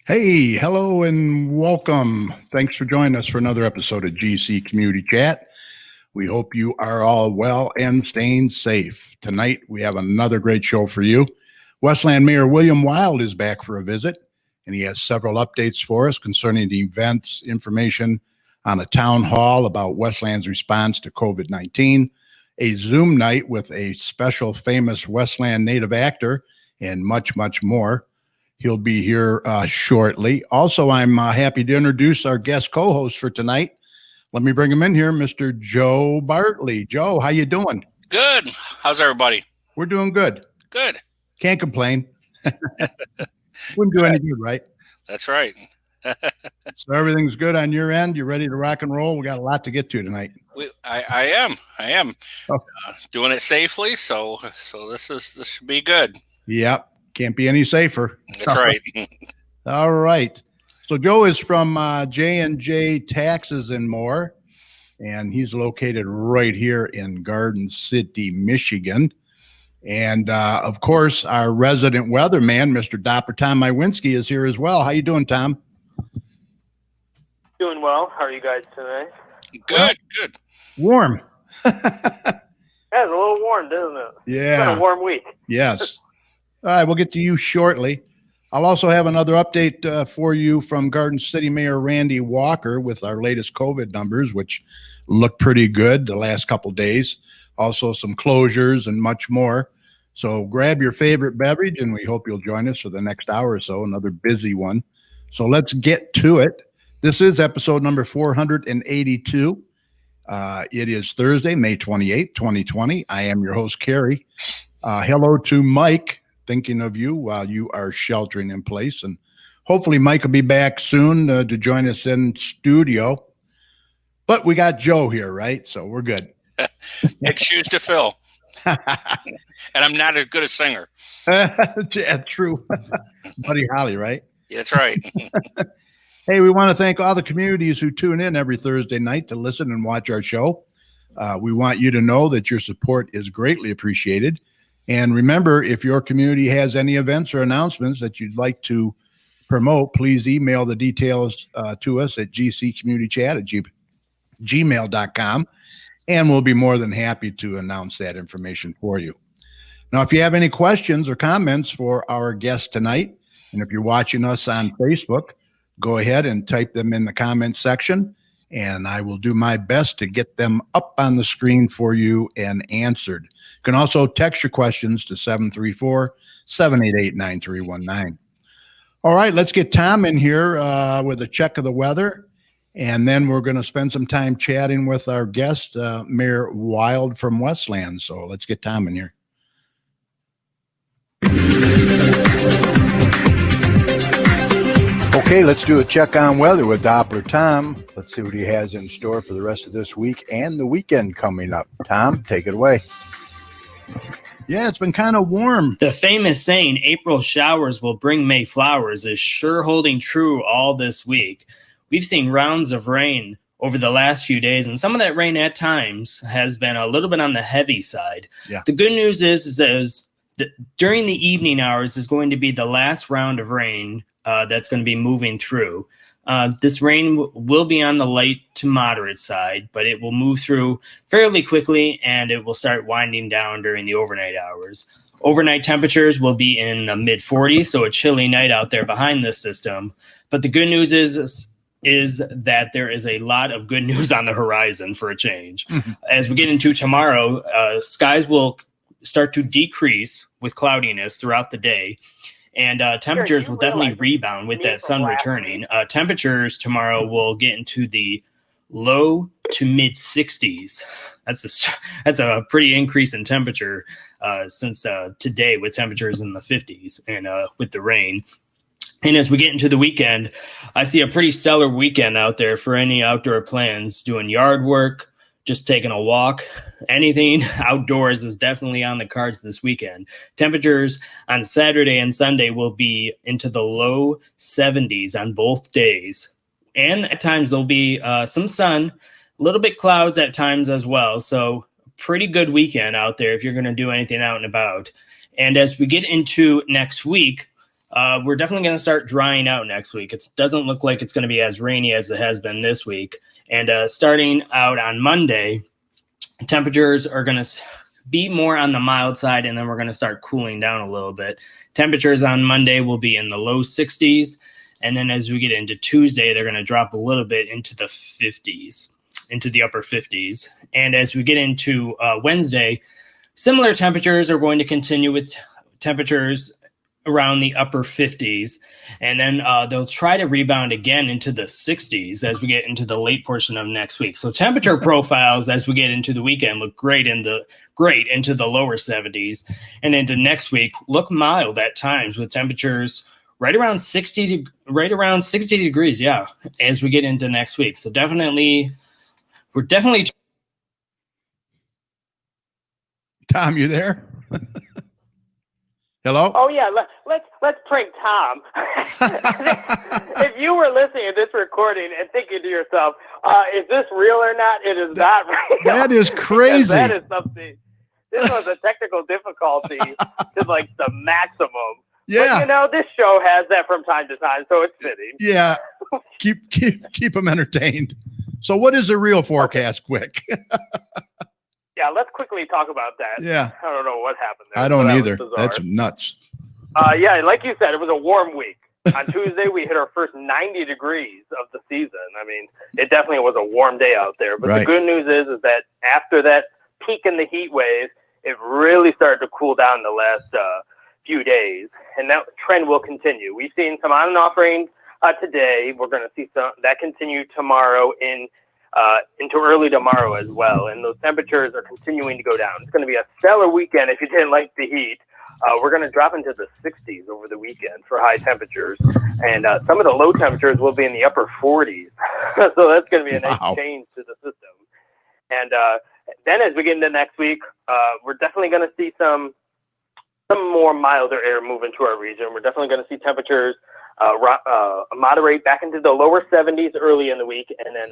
Hey, hello and welcome. Thanks for joining us for another episode of GC Community Chat. We hope you are all well and staying safe. Tonight, we have another great show for you. Westland Mayor William Wild is back for a visit, and he has several updates for us concerning the events, information on a town hall about Westland's response to COVID-19, a Zoom night with a special famous Westland native actor, and much, much more. He'll be here shortly. Also, I'm happy to introduce our guest co-host for tonight. Let me bring him in here, Mr. Joe Bartley. Joe, how you doing? Good. How's everybody? We're doing good. Good. Can't complain. Wouldn't do any good, right? That's right. So everything's good on your end. You ready to rock and roll? We got a lot to get to tonight. I am doing it safely. So this should be good. Yep. Can't be any safer. That's right. All right. So Joe is from J&J Taxes and More, and he's located right here in Garden City, Michigan. And of course, our resident weatherman, Mr. Dr. Tom Iwinski, is here as well. How you doing, Tom? Doing well. How are you guys today? Good. Warm. Yeah, it's a little warm, doesn't it? Yeah. It's been a warm week. Yes. All right, we'll get to you shortly. I'll also have another update for you from Garden City Mayor Randy Walker with our latest COVID numbers, which look pretty good the last couple days. Also some closures and much more. So grab your favorite beverage, and we hope you'll join us for the next hour or so, another busy one. So let's get to it. This is episode number 482. It is Thursday, May 28th, 2020. I am your host, Kerry. Hello to Mike. Thinking of you while you are sheltering in place, and hopefully Mike will be back soon to join us in studio. But we got Joe here, right? So we're good. Big shoes to fill. And I'm not as good a singer. Yeah, true. Buddy Holly, right? That's right. Hey, we want to thank all the communities who tune in every Thursday night to listen and watch our show. We want you to know that your support is greatly appreciated. And remember, if your community has any events or announcements that you'd like to promote, please email the details to us at gccommunitychat@gmail.com, and we'll be more than happy to announce that information for you. Now, if you have any questions or comments for our guest tonight, and if you're watching us on Facebook, go ahead and type them in the comments section, and I will do my best to get them up on the screen for you and answered. You can also text your questions to 734-788-9319. All right, let's get Tom in here with a check of the weather, and then we're going to spend some time chatting with our guest, Mayor Wild from Westland. So let's get Tom in here. Okay, let's do a check on weather with Doppler Tom. Let's see what he has in store for the rest of this week and the weekend coming up. Tom, take it away. Yeah, it's been kind of warm. The famous saying, April showers will bring May flowers, is sure holding true all this week. We've seen rounds of rain over the last few days, and some of that rain at times has been a little bit on the heavy side. Yeah. The good news is that during the evening hours is going to be the last round of rain that's going to be moving through. This rain will be on the light to moderate side, but it will move through fairly quickly, and it will start winding down during the overnight hours. Overnight temperatures will be in the mid-40s, so a chilly night out there behind this system. But the good news is that there is a lot of good news on the horizon for a change. Mm-hmm. As we get into tomorrow, skies will start to decrease with cloudiness throughout the day. And temperatures will definitely rebound with that sun returning. Temperatures tomorrow will get into the low to mid 60s. That's a pretty increase in temperature since today, with temperatures in the 50s and with the rain. And as we get into the weekend, I see a pretty stellar weekend out there for any outdoor plans, doing yard work, just taking a walk. Anything outdoors is definitely on the cards this weekend. Temperatures on Saturday and Sunday will be into the low 70s on both days. And at times there'll be some sun, a little bit clouds at times as well. So pretty good weekend out there if you're going to do anything out and about. And as we get into next week, we're definitely going to start drying out next week. It doesn't look like it's going to be as rainy as it has been this week. And starting out on Monday, temperatures are going to be more on the mild side, and then we're going to start cooling down a little bit. Temperatures on Monday will be in the low 60s. And then as we get into Tuesday, they're going to drop a little bit into the 50s, into the upper 50s. And as we get into Wednesday, similar temperatures are going to continue with temperatures around the upper 50s. And then they'll try to rebound again into the 60s as we get into the late portion of next week. So temperature profiles as we get into the weekend look great into the lower 70s. And into next week, look mild at times with temperatures right around 60 degrees, yeah, as we get into next week. So we're definitely. Tom, you there? Hello? Oh yeah, let's prank Tom. If you were listening to this recording and thinking to yourself, is this real or not? It is not real. That is crazy. That is something. This was a technical difficulty to like the maximum. Yeah. But, this show has that from time to time, so it's fitting. Yeah. Keep them entertained. So what is the real forecast, quick? Yeah, let's quickly talk about that. Yeah. I don't know what happened there. I don't either. That That's nuts. Yeah, like you said, it was a warm week. On Tuesday, we hit our first 90 degrees of the season. I mean, it definitely was a warm day out there. But Right. The good news is that after that peak in the heat wave, it really started to cool down the last few days, and that trend will continue. We've seen some on and off rain today. We're going to see some that continue tomorrow into early tomorrow as well, and those temperatures are continuing to go down. It's going to be a stellar weekend if you didn't like the heat. We're going to drop into the 60s over the weekend for high temperatures, and some of the low temperatures will be in the upper 40s. So that's going to be a nice change to the system. And then as we get into next week, we're definitely going to see some more milder air move into our region. We're definitely going to see temperatures moderate back into the lower 70s early in the week, and then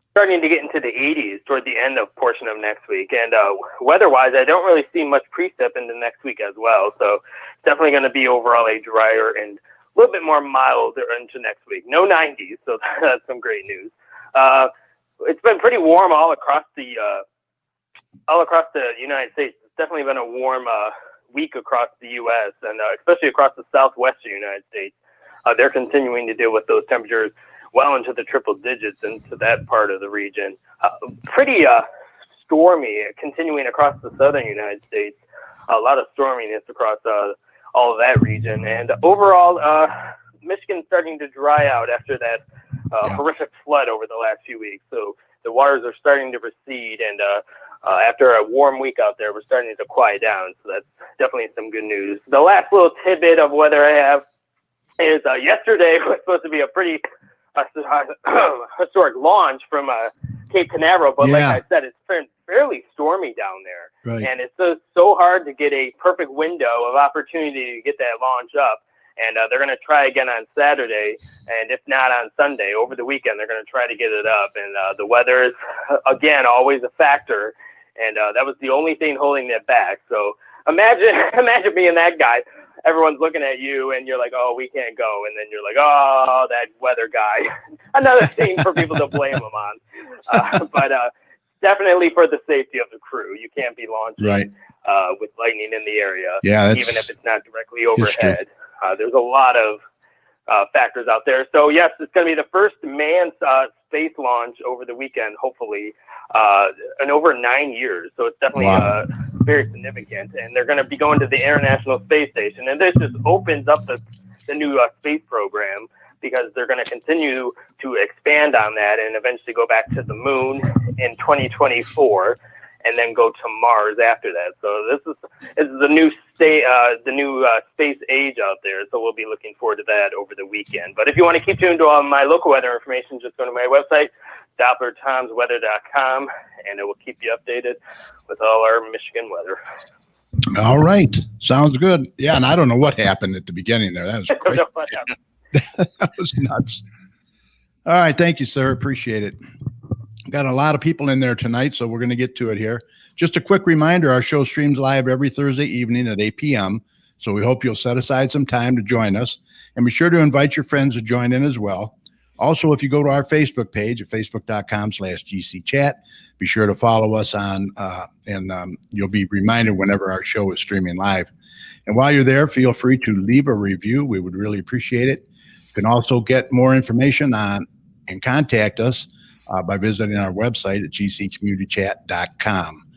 starting to get into the 80s toward the end of portion of next week. And weather-wise, I don't really see much precip into next week as well. So it's definitely going to be overall a drier and a little bit more mild into next week. No 90s, so that's some great news. It's been pretty warm all across the United States. It's definitely been a warm week across the U.S. and especially across the southwestern United States. They're continuing to deal with those temperatures well into the triple digits into that part of the region. Pretty stormy, continuing across the southern United States. A lot of storminess across all of that region. And overall, Michigan's starting to dry out after that horrific flood over the last few weeks. So the waters are starting to recede, and after a warm week out there, we're starting to quiet down. So that's definitely some good news. The last little tidbit of weather I have is yesterday was supposed to be a pretty historic launch from Cape Canaveral, but like I said, it's been fairly stormy down there. Right. And it's so hard to get a perfect window of opportunity to get that launch up. And they're going to try again on Saturday, and if not on Sunday, over the weekend, they're going to try to get it up. And the weather is, again, always a factor, and that was the only thing holding it back. So imagine being that guy. Everyone's looking at you, and you're like, oh, we can't go. And then you're like, oh, that weather guy. Another thing for people to blame him on. But definitely for the safety of the crew. You can't be launching with lightning in the area, even if it's not directly overhead. There's a lot of factors out there. So, yes, it's going to be the first manned space launch over the weekend, hopefully, in over 9 years. So it's definitely very significant. And they're going to be going to the International Space Station. And this just opens up the new space program, because they're going to continue to expand on that and eventually go back to the moon in 2024. And then go to Mars after that. So this is the new space age out there. So we'll be looking forward to that over the weekend. But if you want to keep tuned to all my local weather information, just go to my website, DopplerTomsWeather.com, and it will keep you updated with all our Michigan weather. All right. Sounds good. Yeah, and I don't know what happened at the beginning there. That was crazy. That was nuts. All right. Thank you, sir. Appreciate it. Got a lot of people in there tonight, so we're going to get to it here. Just a quick reminder, our show streams live every Thursday evening at 8 p.m. So we hope you'll set aside some time to join us, and be sure to invite your friends to join in as well. Also, if you go to our Facebook page at facebook.com/GCChat, be sure to follow us on, and you'll be reminded whenever our show is streaming live. And while you're there, feel free to leave a review. We would really appreciate it. You can also get more information on and contact us by visiting our website at gccommunitychat.com.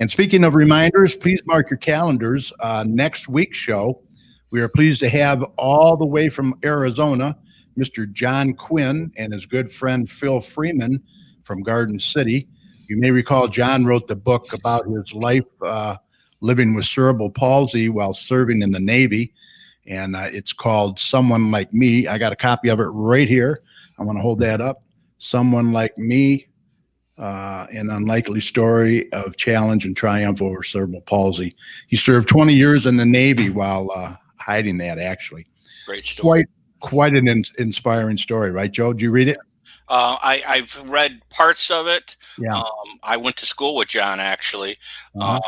And speaking of reminders, please mark your calendars. Next week's show, we are pleased to have all the way from Arizona, Mr. John Quinn and his good friend Phil Freeman from Garden City. You may recall John wrote the book about his life living with cerebral palsy while serving in the Navy, and it's called Someone Like Me. I got a copy of it right here. I want to hold that up. Someone Like Me, an unlikely story of challenge and triumph over cerebral palsy. He served 20 years in the Navy while hiding that, actually. Great story. Quite an inspiring story, right, Joe? Did you read it? I've read parts of it. Yeah. I went to school with John, actually. So,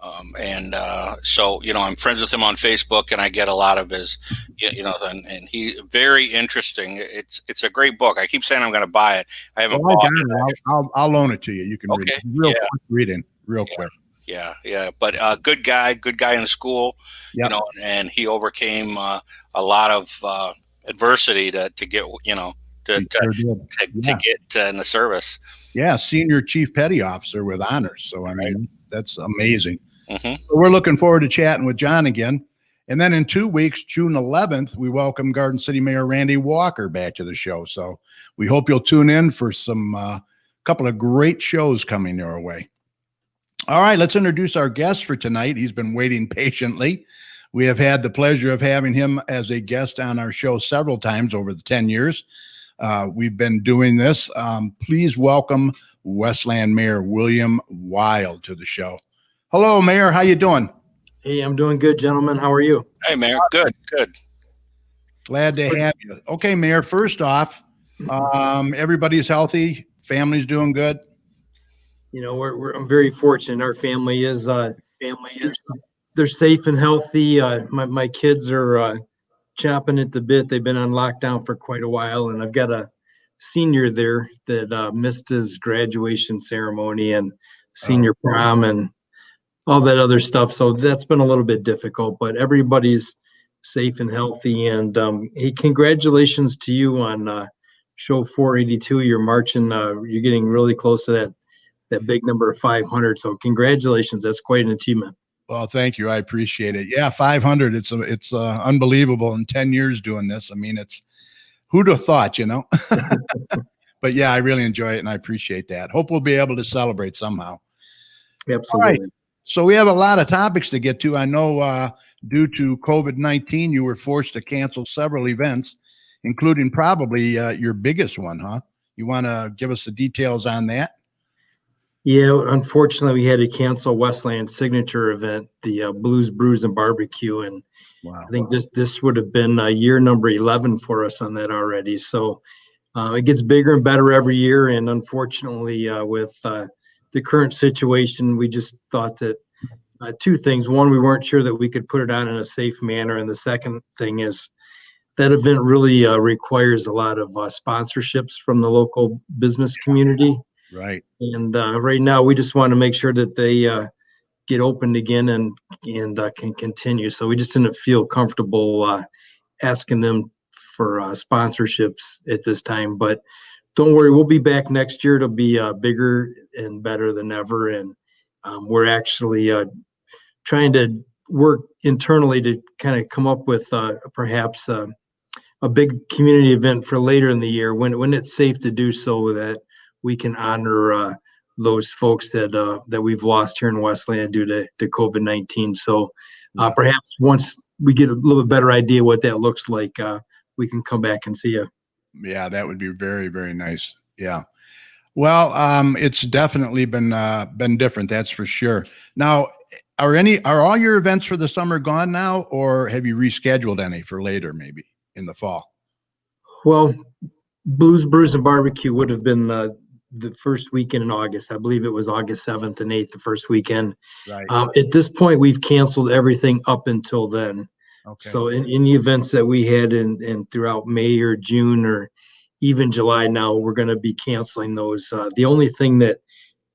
I'm friends with him on Facebook, and I get a lot of his, and he very interesting. It's a great book. I keep saying I'm going to buy it. I haven't bought it. I'll loan it to you. You can read it. Quick reading, quick. Yeah. But good guy in the school, and he overcame a lot of adversity to get, to get in the service. Yeah, senior chief petty officer with honors. So I mean, that's amazing. Mm-hmm. So we're looking forward to chatting with John again. And then in 2 weeks, June 11th, we welcome Garden City Mayor Randy Walker back to the show. So we hope you'll tune in for some couple of great shows coming your way. All right, let's introduce our guest for tonight. He's been waiting patiently. We have had the pleasure of having him as a guest on our show several times over the 10 years. We've been doing this. Please welcome Westland Mayor William Wild to the show. Hello, Mayor. How you doing? Hey, I'm doing good, gentlemen. How are you? Hey, Mayor. Good. Glad to have you. Okay, Mayor. First off, everybody's healthy. Family's doing good. I'm very fortunate. Our family is they're safe and healthy. My kids are chomping at the bit. They've been on lockdown for quite a while, and I've got a senior there that missed his graduation ceremony and senior prom and all that other stuff. So that's been a little bit difficult, but everybody's safe and healthy. And hey, congratulations to you on show 482. You're marching. You're getting really close to that big number of 500. So congratulations. That's quite an achievement. Well, thank you. I appreciate it. Yeah, 500. It's unbelievable in 10 years doing this. I mean, who'd have thought, But yeah, I really enjoy it and I appreciate that. Hope we'll be able to celebrate somehow. Absolutely. Right. So we have a lot of topics to get to. I know due to COVID-19, you were forced to cancel several events, including probably your biggest one, huh? You want to give us the details on that? Yeah, unfortunately, we had to cancel Westland's signature event, the Blues, Brews, and Barbecue. And wow. I think this would have been year number 11 for us on that already. So it gets bigger and better every year. And unfortunately, with the current situation, we just thought that two things. One, we weren't sure that we could put it on in a safe manner. And the second thing is that event really requires a lot of sponsorships from the local business community. Right. And right now, we just want to make sure that they get opened again and can continue. So we just didn't feel comfortable asking them for sponsorships at this time. But don't worry, we'll be back next year. It'll be bigger and better than ever. And we're actually trying to work internally to kind of come up with perhaps a big community event for later in the year when it's safe to do so, that we can honor those folks that we've lost here in Westland due to COVID-19. So perhaps once we get a little bit better idea what that looks like, we can come back and see you. Yeah, that would be very, very nice. Yeah. Well, it's definitely been different. That's for sure. Now, are all your events for the summer gone now, or have you rescheduled any for later, maybe in the fall? Well, Blues, Brews, and Barbecue would have been the first weekend in August. I believe it was August 7th and 8th, the first weekend. Right. At this point, we've canceled everything up until then. Okay. So in the events that we had in throughout May or June or even July now, we're going to be canceling those. The only thing that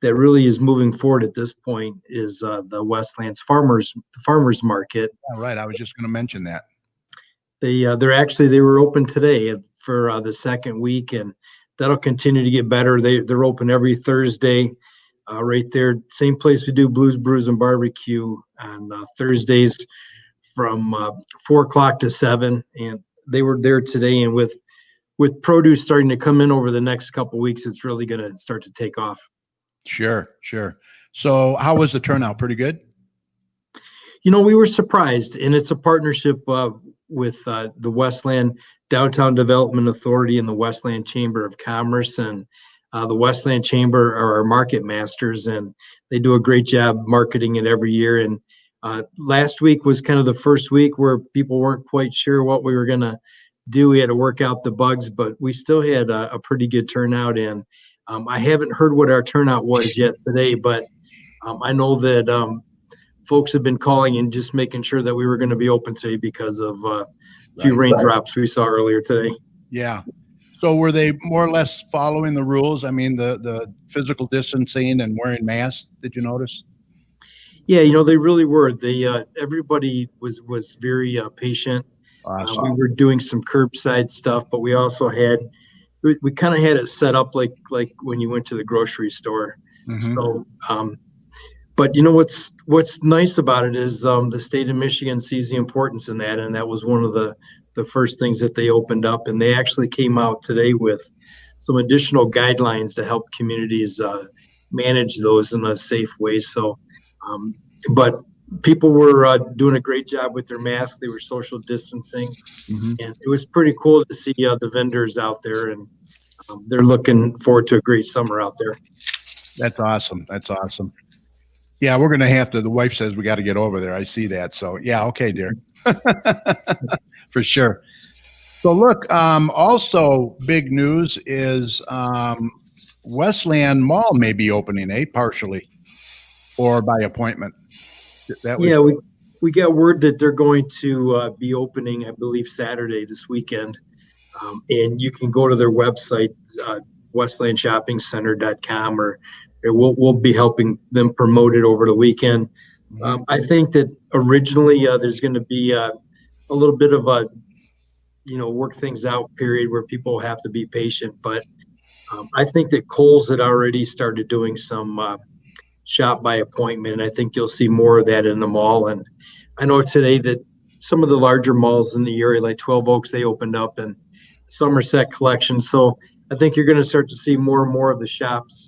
really is moving forward at this point is the Westlands farmers market. All right. I was just going to mention that. They were open today for the second week, and that'll continue to get better. They're open every Thursday, right there, same place we do Blues Brews and Barbecue on Thursdays from 4 o'clock to 7. And they were there today, and with produce starting to come in over the next couple of weeks, it's really going to start to take off. Sure. So how was the turnout? Pretty good? We were surprised, and it's a partnership with the Westland Downtown Development Authority and the Westland Chamber of Commerce, and the Westland Chamber are our market masters, and they do a great job marketing it every year. And last week was kind of the first week where people weren't quite sure what we were going to do. We had to work out the bugs, but we still had a pretty good turnout. And I haven't heard what our turnout was yet today, but I know that folks have been calling and just making sure that we were going to be open today because of a few raindrops we saw earlier today. Yeah. So were they more or less following the rules? I mean, the physical distancing and wearing masks, did you notice? Yeah, they really were. Everybody was very patient. Awesome. We were doing some curbside stuff, but we also we kind of had it set up like when you went to the grocery store. Mm-hmm. So, but what's nice about it is the state of Michigan sees the importance in that, and that was one of the first things that they opened up. And they actually came out today with some additional guidelines to help communities manage those in a safe way. So, but people were doing a great job with their masks. They were social distancing, and it was pretty cool to see the vendors out there, and they're looking forward to a great summer out there. That's awesome. Yeah, we're going to have to, the wife says we got to get over there. I see that. So yeah. Okay, dear. For sure. So look, also big news is Westland Mall may be opening, partially or by appointment. Yeah, we got word that they're going to be opening, I believe, Saturday this weekend. And you can go to their website, westlandshoppingcenter.com, or we'll be helping them promote it over the weekend. I think that originally there's going to be a little bit of a, work things out period where people have to be patient. But I think that Kohl's had already started doing some shop by appointment. I think you'll see more of that in the mall. And I know today that some of the larger malls in the area, like 12 Oaks, they opened up, and Somerset Collection. So I think you're going to start to see more and more of the shops,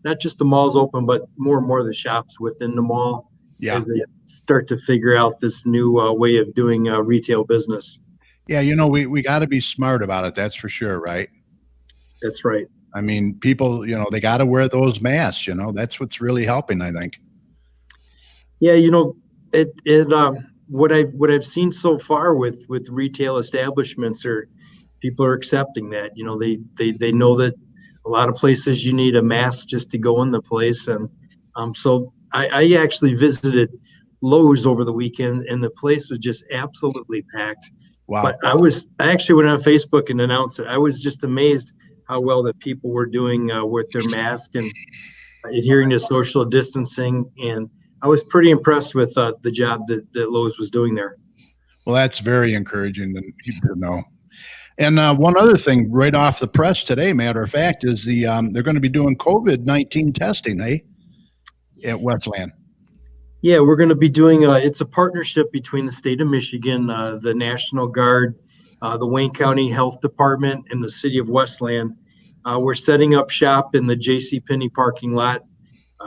not just the malls open, but more and more of the shops within the mall. Yeah. As they start to figure out this new way of doing retail business. Yeah. We got to be smart about it. That's for sure. Right. That's right. I mean, people, they got to wear those masks, that's what's really helping, I think. Yeah. What I've seen so far with retail establishments people are accepting that, they know that a lot of places you need a mask just to go in the place. And so I actually visited Lowe's over the weekend, and the place was just absolutely packed. Wow. But I actually went on Facebook and announced it. I was just amazed how well that people were doing with their mask and adhering to social distancing. And I was pretty impressed with the job that Lowe's was doing there. Well, that's very encouraging to know. And one other thing right off the press today, matter of fact, is they're going to be doing COVID-19 testing, at Westland. Yeah, we're going to be doing it's a partnership between the state of Michigan, the National Guard, the Wayne County Health Department, and the city of Westland. We're setting up shop in the JCPenney parking lot.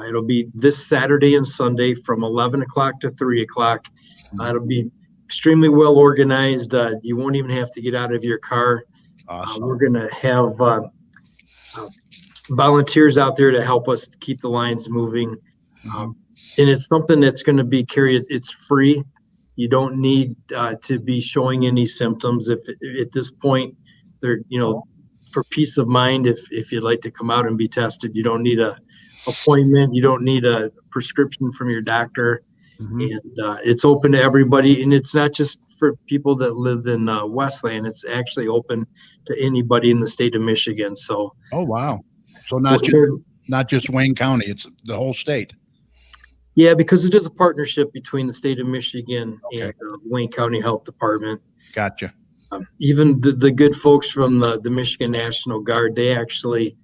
It'll be this Saturday and Sunday from 11 o'clock to 3 o'clock. It'll be extremely well organized. You won't even have to get out of your car. Awesome. We're going to have volunteers out there to help us keep the lines moving. And it's something that's going to be carried. It's free. You don't need to be showing any symptoms. If at this point, they're for peace of mind, if you'd like to come out and be tested, you don't need a appointment. You don't need a prescription from your doctor. And it's open to everybody. And it's not just for people that live in Westland. It's actually open to anybody in the state of Michigan. So, oh, wow. So not just Wayne County, it's the whole state. Yeah, because it is a partnership between the state of Michigan and Wayne County Health Department. Gotcha. Even the good folks from the Michigan National Guard, they actually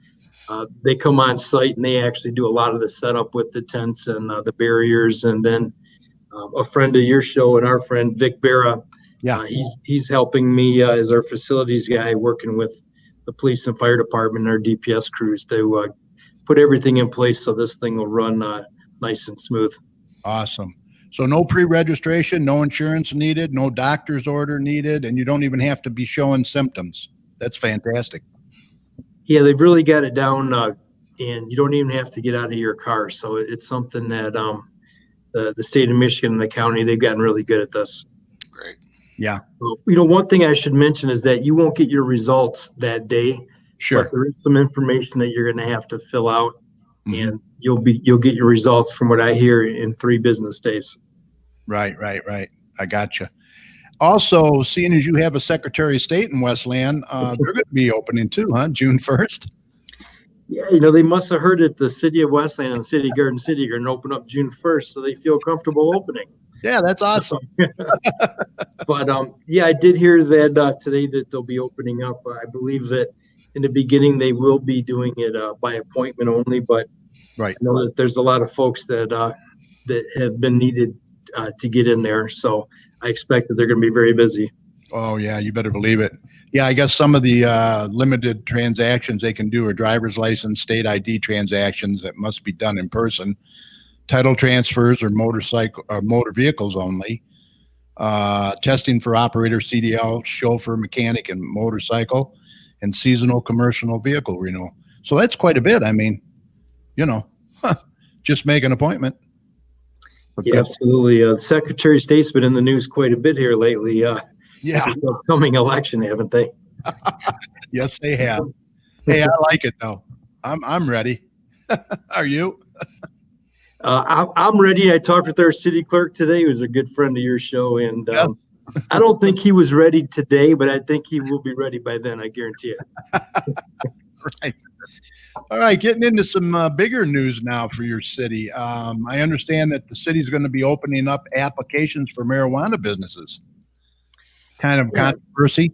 they come on site and they actually do a lot of the setup with the tents and the barriers. And then a friend of your show and our friend Vic Barra, he's helping me as our facilities guy, working with the police and fire department and our DPS crews to put everything in place so this thing will run nice and smooth. Awesome. So no pre-registration, no insurance needed, no doctor's order needed, and you don't even have to be showing symptoms. That's fantastic. Yeah, they've really got it down, and you don't even have to get out of your car. So it's something that the state of Michigan and the county, they've gotten really good at this. Great. Yeah. One thing I should mention is that you won't get your results that day. Sure. But there is some information that you're going to have to fill out, and you'll get your results, from what I hear, in 3 business days. Right. I gotcha. Also, seeing as you have a Secretary of State in Westland, they're going to be opening too, huh? June 1st. Yeah, they must have heard that the city of Westland and the city of Garden City are going to open up June 1st, so they feel comfortable opening. Yeah, that's awesome. But I did hear that today that they'll be opening up. I believe that in the beginning they will be doing it by appointment only, but right. I know that there's a lot of folks that have been needed to get in there, so I expect that they're going to be very busy. Oh yeah, you better believe it. Yeah, I guess some of the limited transactions they can do are driver's license, state ID transactions that must be done in person, title transfers or motor vehicles only, testing for operator, CDL, chauffeur, mechanic, and motorcycle, and seasonal commercial vehicle renewal. So that's quite a bit. I mean, just make an appointment. Yeah, absolutely. The Secretary of State's been in the news quite a bit here lately. Yeah. With the upcoming election, haven't they? Yes, they have. Hey, I like it though. I'm ready. Are you? I'm ready. I talked with our city clerk today, who's a good friend of your show, and Yes. I don't think he was ready today, but I think he will be ready by then. I guarantee it. Right. All right, getting into some bigger news now for your city. I understand that the city is going to be opening up applications for marijuana businesses. Kind of controversy.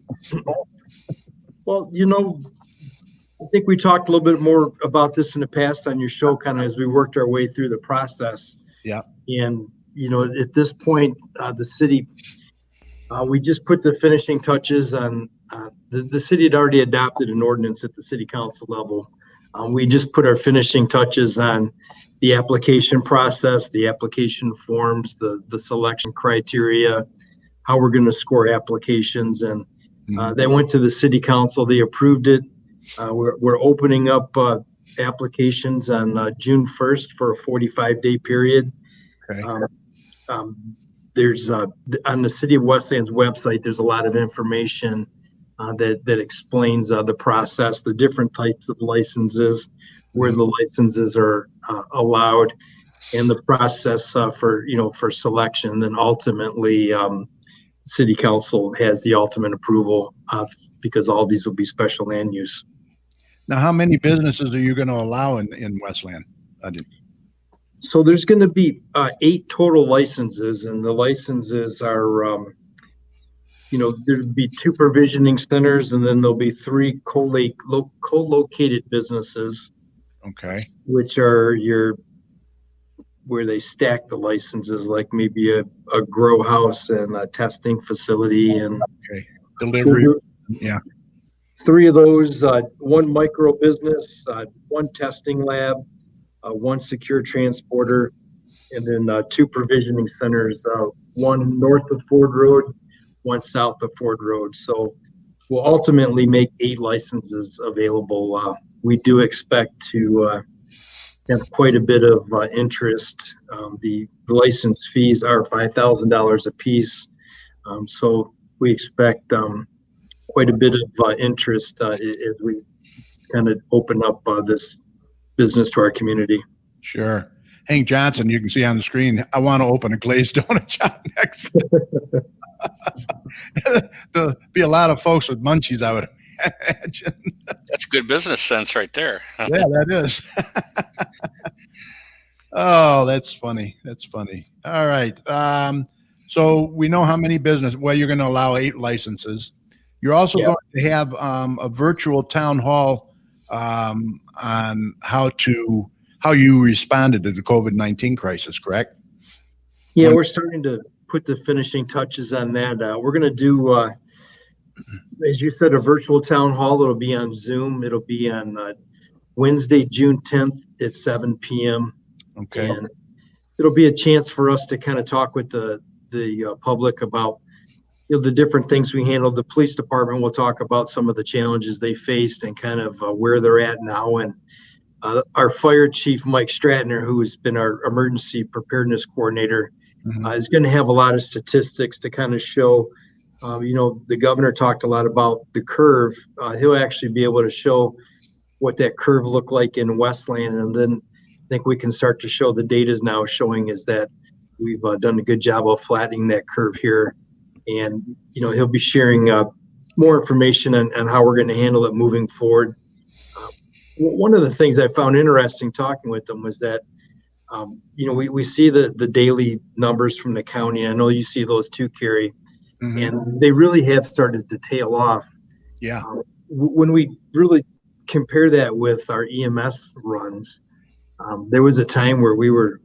Well, I think we talked a little bit more about this in the past on your show, kind of as we worked our way through the process. Yeah. And, at this point, the city, we just put the finishing touches on, the city had already adopted an ordinance at the city council level. We just put our finishing touches on the application process, the application forms, the selection criteria, how we're going to score applications. And they went to the city council. They approved it. We're opening up applications on June 1st for a 45-day period. Okay. There's on the City of Westland's website, there's a lot of information that explains the process, the different types of licenses, where the licenses are allowed, and the process for selection. Then ultimately, City Council has the ultimate approval because all these will be special land use. Now, how many businesses are you going to allow in Westland? So there's going to be 8 total licenses, and the licenses are, there'll be 2 provisioning centers, and then there'll be 3 co-located businesses. Okay. Which are where they stack the licenses, like maybe a grow house and a testing facility and delivery. Yeah. 3 of those, 1 micro business, 1 testing lab, 1 secure transporter, and then 2 provisioning centers, 1 north of Ford Road, 1 south of Ford Road. So we'll ultimately make 8 licenses available. We do expect to have quite a bit of interest. The license fees are $5,000 a piece. So we expect quite a bit of interest as we kind of open up this business to our community. Sure. Hank Johnson, you can see on the screen, I want to open a glazed donut shop next. There'll be a lot of folks with munchies, I would imagine. That's good business sense right there. Yeah, that is. Oh, that's funny. That's funny. All right. So we know how many business, well, you're going to allow 8 licenses. You're also going to have a virtual town hall on how you responded to the COVID-19 crisis, correct? Yeah, we're starting to put the finishing touches on that. We're going to do, as you said, a virtual town hall. It'll be on Zoom. It'll be on Wednesday, June 10th at 7 p.m. Okay. And it'll be a chance for us to kind of talk with the public about the different things we handle. The police department will talk about some of the challenges they faced and kind of where they're at now. And our fire chief, Mike Stratner, who has been our emergency preparedness coordinator, is going to have a lot of statistics to kind of show. The governor talked a lot about the curve. He'll actually be able to show what that curve looked like in Westland. And then I think we can start to show the data is now showing is that we've done a good job of flattening that curve here. And, he'll be sharing more information on how we're going to handle it moving forward. One of the things I found interesting talking with them was that, we see the daily numbers from the county. I know you see those too, Kerry, and they really have started to tail off. Yeah. When we really compare that with our EMS runs, there was a time where we were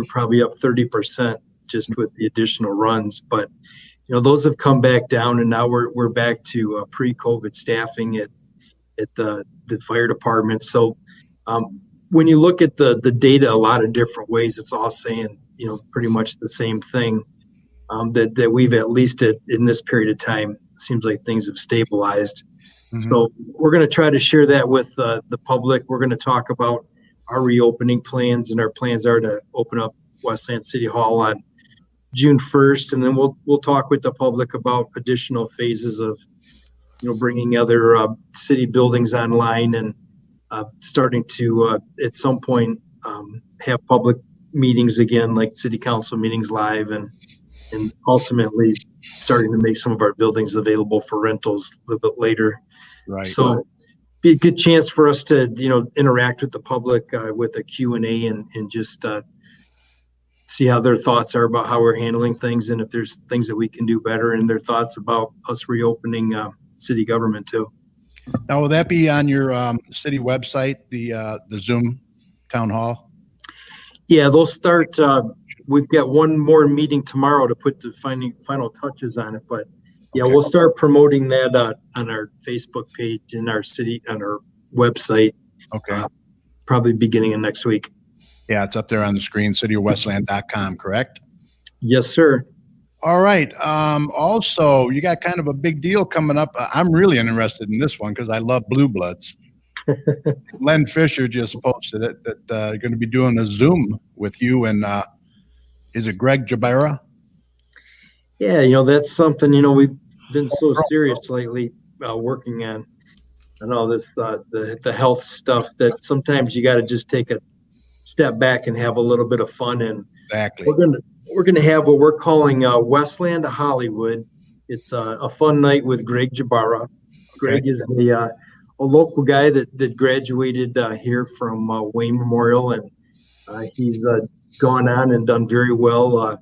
probably up 30% just with the additional runs, but those have come back down, and now we're back to pre-COVID staffing at the fire department. So when you look at the data a lot of different ways, it's all saying pretty much the same thing, that we've at least in this period of time, seems like things have stabilized. So we're going to try to share that with the public. We're going to talk about our reopening plans, and our plans are to open up Westland City Hall on June 1st, and then we'll talk with the public about additional phases of bringing other city buildings online, and starting to at some point have public meetings again, like city council meetings live, and ultimately starting to make some of our buildings available for rentals a little bit later. Right. So be a good chance for us to interact with the public with a Q&A and just see how their thoughts are about how we're handling things, and if there's things that we can do better, and their thoughts about us reopening city government too. Now, will that be on your city website, the Zoom town hall? Yeah, they'll start. We've got one more meeting tomorrow to put the final touches on it, but yeah, we'll start promoting that on our Facebook page and our city on our website. Okay. Probably beginning of next week. Yeah, it's up there on the screen, cityofwestland.com, correct? Yes, sir. All right. Also, you got kind of a big deal coming up. I'm really interested in this one because I love Blue Bloods. Len Fisher just posted it that you're going to be doing a Zoom with you and is it Greg Jabara? Yeah, that's something, we've been so serious lately working on. I know this, the health stuff, that sometimes you got to just take a step back and have a little bit of fun. And exactly, we're gonna have what we're calling Westland Hollywood. It's a fun night with Greg Jabara. Greg is a local guy that graduated here from Wayne Memorial, and he's gone on and done very well.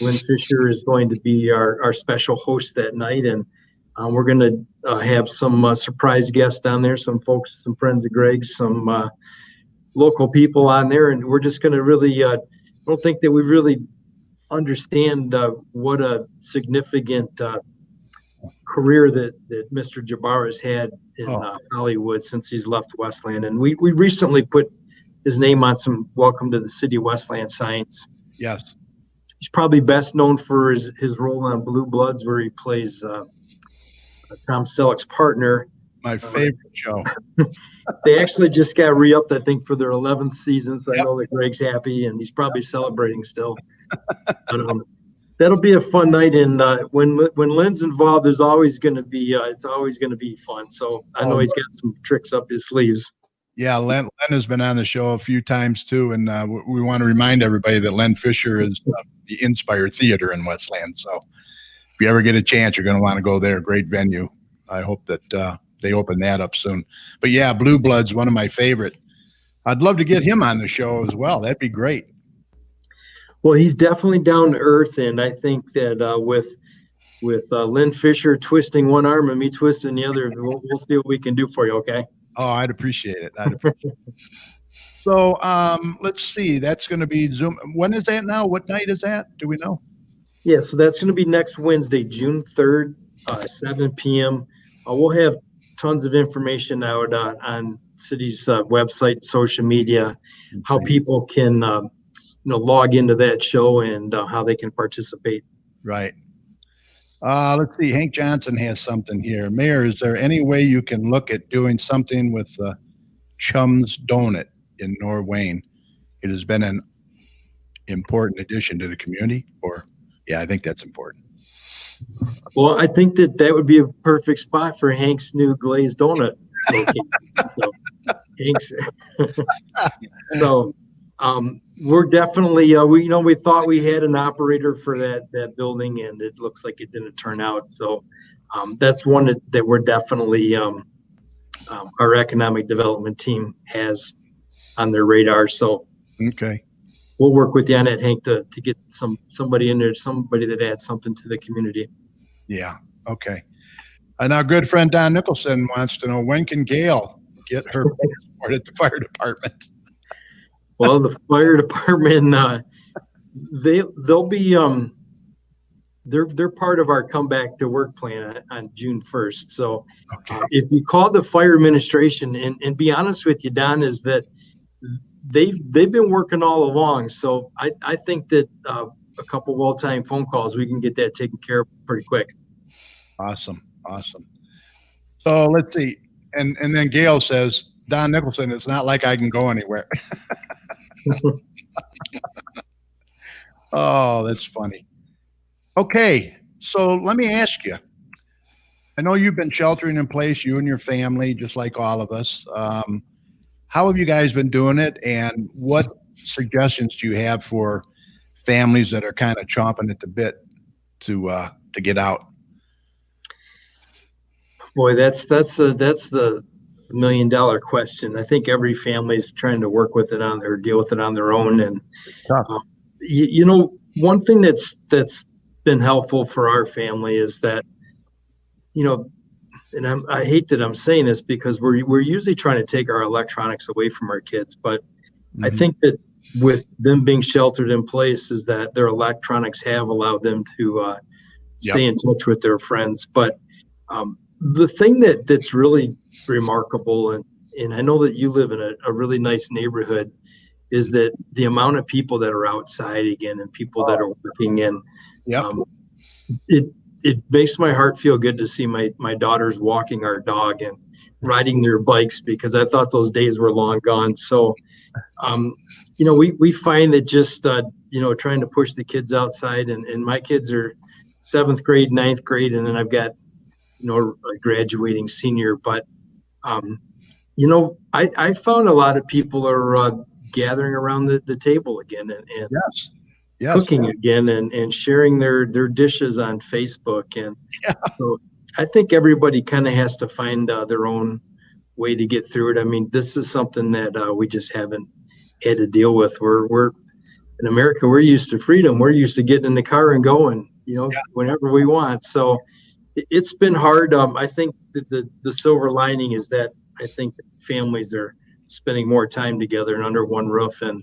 Lynn Fisher is going to be our special host that night, and we're going to have some surprise guests down there, some folks, some friends of Greg's, some local people on there, and we're just going to really I don't think that we really understand what a significant career that Mr. Jabbar has had in Hollywood since he's left Westland. And we recently put his name on some Welcome to the City of Westland signs. Yes. He's probably best known for his role on Blue Bloods, where he plays Tom Selleck's partner. My favorite show. They actually just got re-upped, I think, for their 11th season. So I know that Greg's happy, and he's probably celebrating still. That'll be a fun night, and when Lynn's involved, there's always going to be it's always going to be fun. So I know he's got some tricks up his sleeves. Yeah, Len has been on the show a few times too, and we want to remind everybody that Len Fisher is the Inspire Theater in Westland. So if you ever get a chance, you're going to want to go there. Great venue. I hope that they open that up soon. But yeah, Blue Blood's one of my favorite. I'd love to get him on the show as well. That'd be great. Well, he's definitely down to earth, and I think that with Lynn Fisher twisting one arm and me twisting the other, we'll see what we can do for you. Okay. Oh, I'd appreciate it. So let's see. That's going to be Zoom. When is that now? What night is that? Do we know? Yeah, so that's going to be next Wednesday, June 3rd, 7 p.m. We'll have tons of information out on city's website, social media, how people can log into that show and how they can participate. Right. Let's see. Hank Johnson has something here. Mayor, is there any way you can look at doing something with Chum's Donut in Norwayne? It has been an important addition to the community. Yeah, I think that's important. Well, I think that would be a perfect spot for Hank's new glazed donut location. We're definitely we thought we had an operator for that building, and it looks like it didn't turn out. So that's one that we're definitely our economic development team has on their radar. So okay, we'll work with you on that, Hank, to get somebody in there, somebody that adds something to the community. Yeah. Okay. And our good friend Don Nicholson wants to know, when can Gail get her support at the fire department? Well, the fire department, they'll be they're part of our comeback to work plan on June 1st. So if you call the fire administration and be honest with you, Don, is that they've been working all along. So I think that a couple well-timed phone calls, we can get that taken care of pretty quick. Awesome. So let's see. And then Gail says, Don Nicholson, it's not like I can go anywhere. Oh, that's funny. Okay. So let me ask you, I know you've been sheltering in place, you and your family, just like all of us. How have you guys been doing it? And what suggestions do you have for families that are kind of chomping at the bit to get out? Boy, that's the $1 million question. I think every family is trying to work with it deal with it on their own. And one thing that's been helpful for our family is that, and I hate that I'm saying this because we're usually trying to take our electronics away from our kids, but I think that with them being sheltered in place is that their electronics have allowed them to stay in touch with their friends. But the thing that's really remarkable, and I know that you live in a really nice neighborhood, is that the amount of people that are outside again and people that are working in. It makes my heart feel good to see my daughters walking our dog and riding their bikes, because I thought those days were long gone. So, we find that just, trying to push the kids outside, and my kids are 7th grade, 9th grade, and then I've got, a graduating senior. But, I found a lot of people are gathering around the table again and cooking again and sharing their dishes on Facebook. And so I think everybody kind of has to find their own way to get through it. I mean, this is something that we just haven't had to deal with. We're in America, we're used to freedom. We're used to getting in the car and going, whenever we want. So it's been hard. I think that the silver lining is that I think families are spending more time together and under one roof. And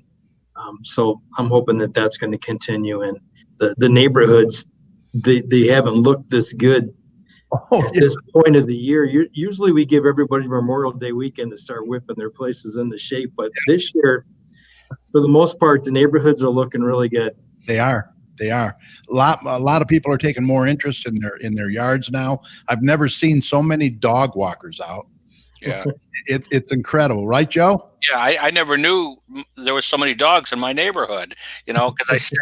so I'm hoping that that's going to continue. And the neighborhoods, they haven't looked this good at this point of the year. Usually we give everybody Memorial Day weekend to start whipping their places into shape. But this year, for the most part, the neighborhoods are looking really good. They are. A lot of people are taking more interest in their yards now. I've never seen so many dog walkers out. Yeah. It's incredible, right, Joe? Yeah, I never knew there was so many dogs in my neighborhood, because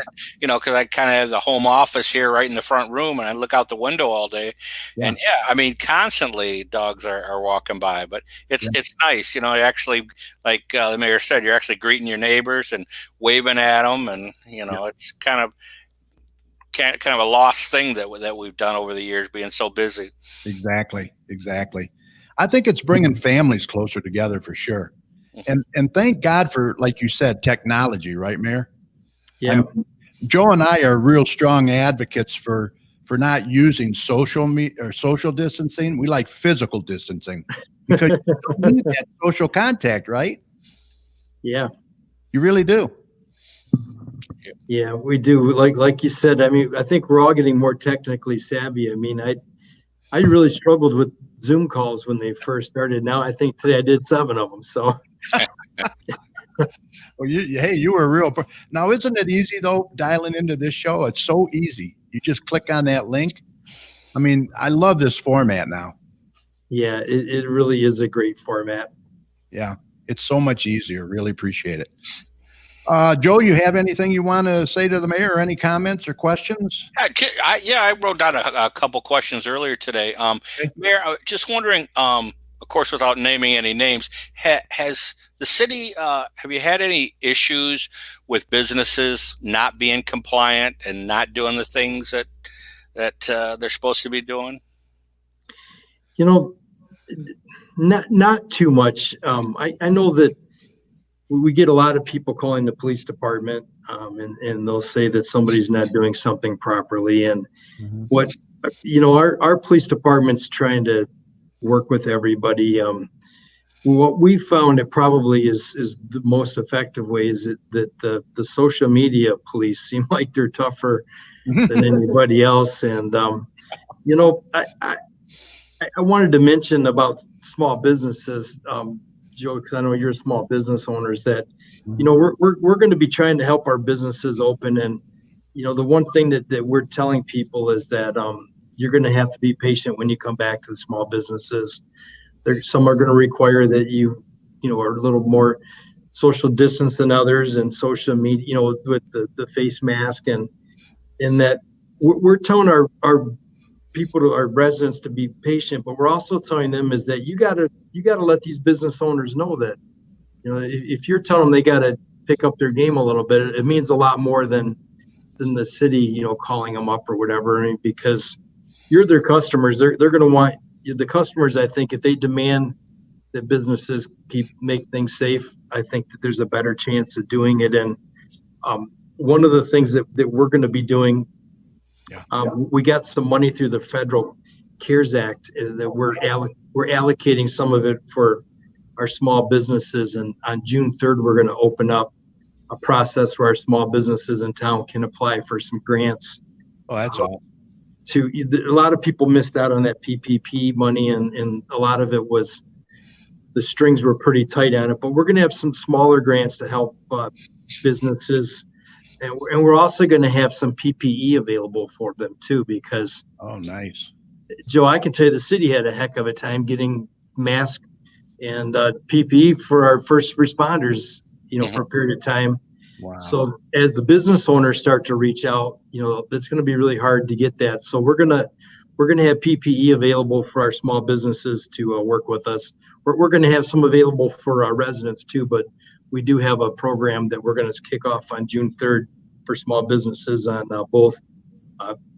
I kind of have the home office here right in the front room, and I look out the window all day. Yeah. And yeah, I mean, constantly dogs are walking by, but it's nice, actually, like the mayor said, you're actually greeting your neighbors and waving at them, and, it's kind of a lost thing that we've done over the years, being so busy. Exactly. I think it's bringing families closer together for sure. And thank God for, like you said, technology, right, Mayor? Yeah. I mean, Joe and I are real strong advocates for not using social distancing. We like physical distancing because you don't need that social contact, right? Yeah. You really do. Yeah, we do. Like you said, I mean, I think we're all getting more technically savvy. I mean, I really struggled with Zoom calls when they first started. Now I think today I did 7 of them. So Well, you were a real. Now, isn't it easy though, dialing into this show? It's so easy. You just click on that link. I mean, I love this format now. yeah, it really is a great format. Yeah, it's so much easier. Really appreciate it. Joe, you have anything you want to say to the mayor, or any comments or questions? I wrote down a couple questions earlier today. Okay. Mayor, I was just wondering, of course, without naming any names, has the city, have you had any issues with businesses not being compliant and not doing the things that they're supposed to be doing? Not too much. I know that we get a lot of people calling the police department, and they'll say that somebody's not doing something properly. And what our police department's trying to work with everybody. What we found it probably is the most effective way is that the social media police seem like they're tougher than anybody else. And I wanted to mention about small businesses, Joe, because I know you're a small business owners, that we're going to be trying to help our businesses open. And the one thing that we're telling people is that you're going to have to be patient when you come back to the small businesses. Some are going to require that you are a little more social distance than others, and social media, with the face mask, and that we're telling our people, to our residents, to be patient, but we're also telling them is that you got to let these business owners know that if you're telling them they got to pick up their game a little bit, it means a lot more than the city calling them up or whatever. I mean, because you're their customers, they're going to want the customers. I think if they demand that businesses make things safe, I think that there's a better chance of doing it. And one of the things that we're going to be doing, we got some money through the federal CARES Act that we're allocating some of it for our small businesses. And on June 3rd, we're going to open up a process where our small businesses in town can apply for some grants. Oh, that's all. A lot of people missed out on that PPP money, and a lot of it was the strings were pretty tight on it. But we're going to have some smaller grants to help businesses. And we're also going to have some PPE available for them too, because nice. Joe, I can tell you the city had a heck of a time getting masks and PPE for our first responders, for a period of time. Wow. So as the business owners start to reach out, it's going to be really hard to get that. So we're going to have PPE available for our small businesses to work with us. We're going to have some available for our residents too, but we do have a program that we're going to kick off on June 3rd for small businesses on both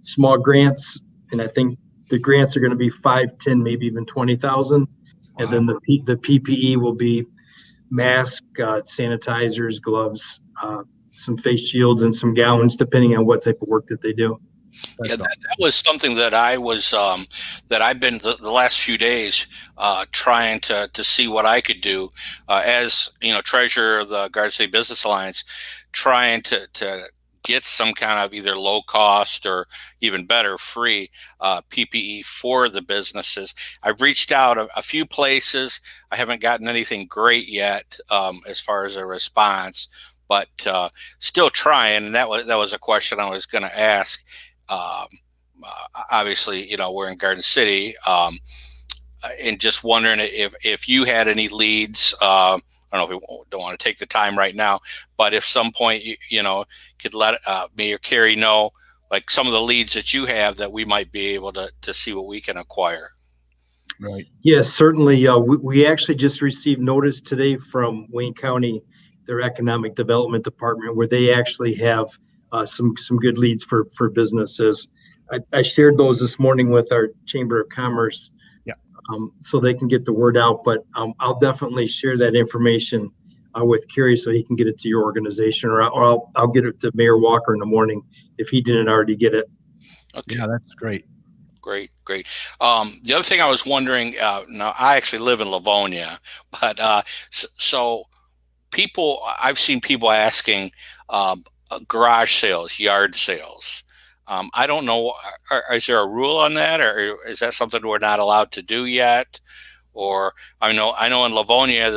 small grants. And I think the grants are going to be 5, 10, maybe even 20,000. And then the PPE will be masks, sanitizers, gloves, some face shields, and some gowns, depending on what type of work that they do. Yeah, that was something that I was that I've been the last few days trying to see what I could do as treasurer of the Garden City Business Alliance, trying to get some kind of either low cost or even better free PPE for the businesses. I've reached out a few places. I haven't gotten anything great yet as far as a response, but still trying. And that was a question I was going to ask. Obviously, we're in Garden City. and just wondering if you had any leads. I don't know if we don't want to take the time right now, but if some point could let me or Carrie know, like some of the leads that you have that we might be able to see what we can acquire. Right. Yes, certainly. We actually just received notice today from Wayne County, their Economic Development Department, where they actually have some good leads for businesses. I shared those this morning with our Chamber of Commerce, so they can get the word out. But I'll definitely share that information with Kerry so he can get it to your organization, or I'll get it to Mayor Walker in the morning if he didn't already get it. Okay. Yeah, that's great. Great. The other thing I was wondering, now I actually live in Livonia, but so I've seen people asking garage sales, yard sales. I don't know, is there a rule on that, or is that something we're not allowed to do yet? Or I know in Livonia, in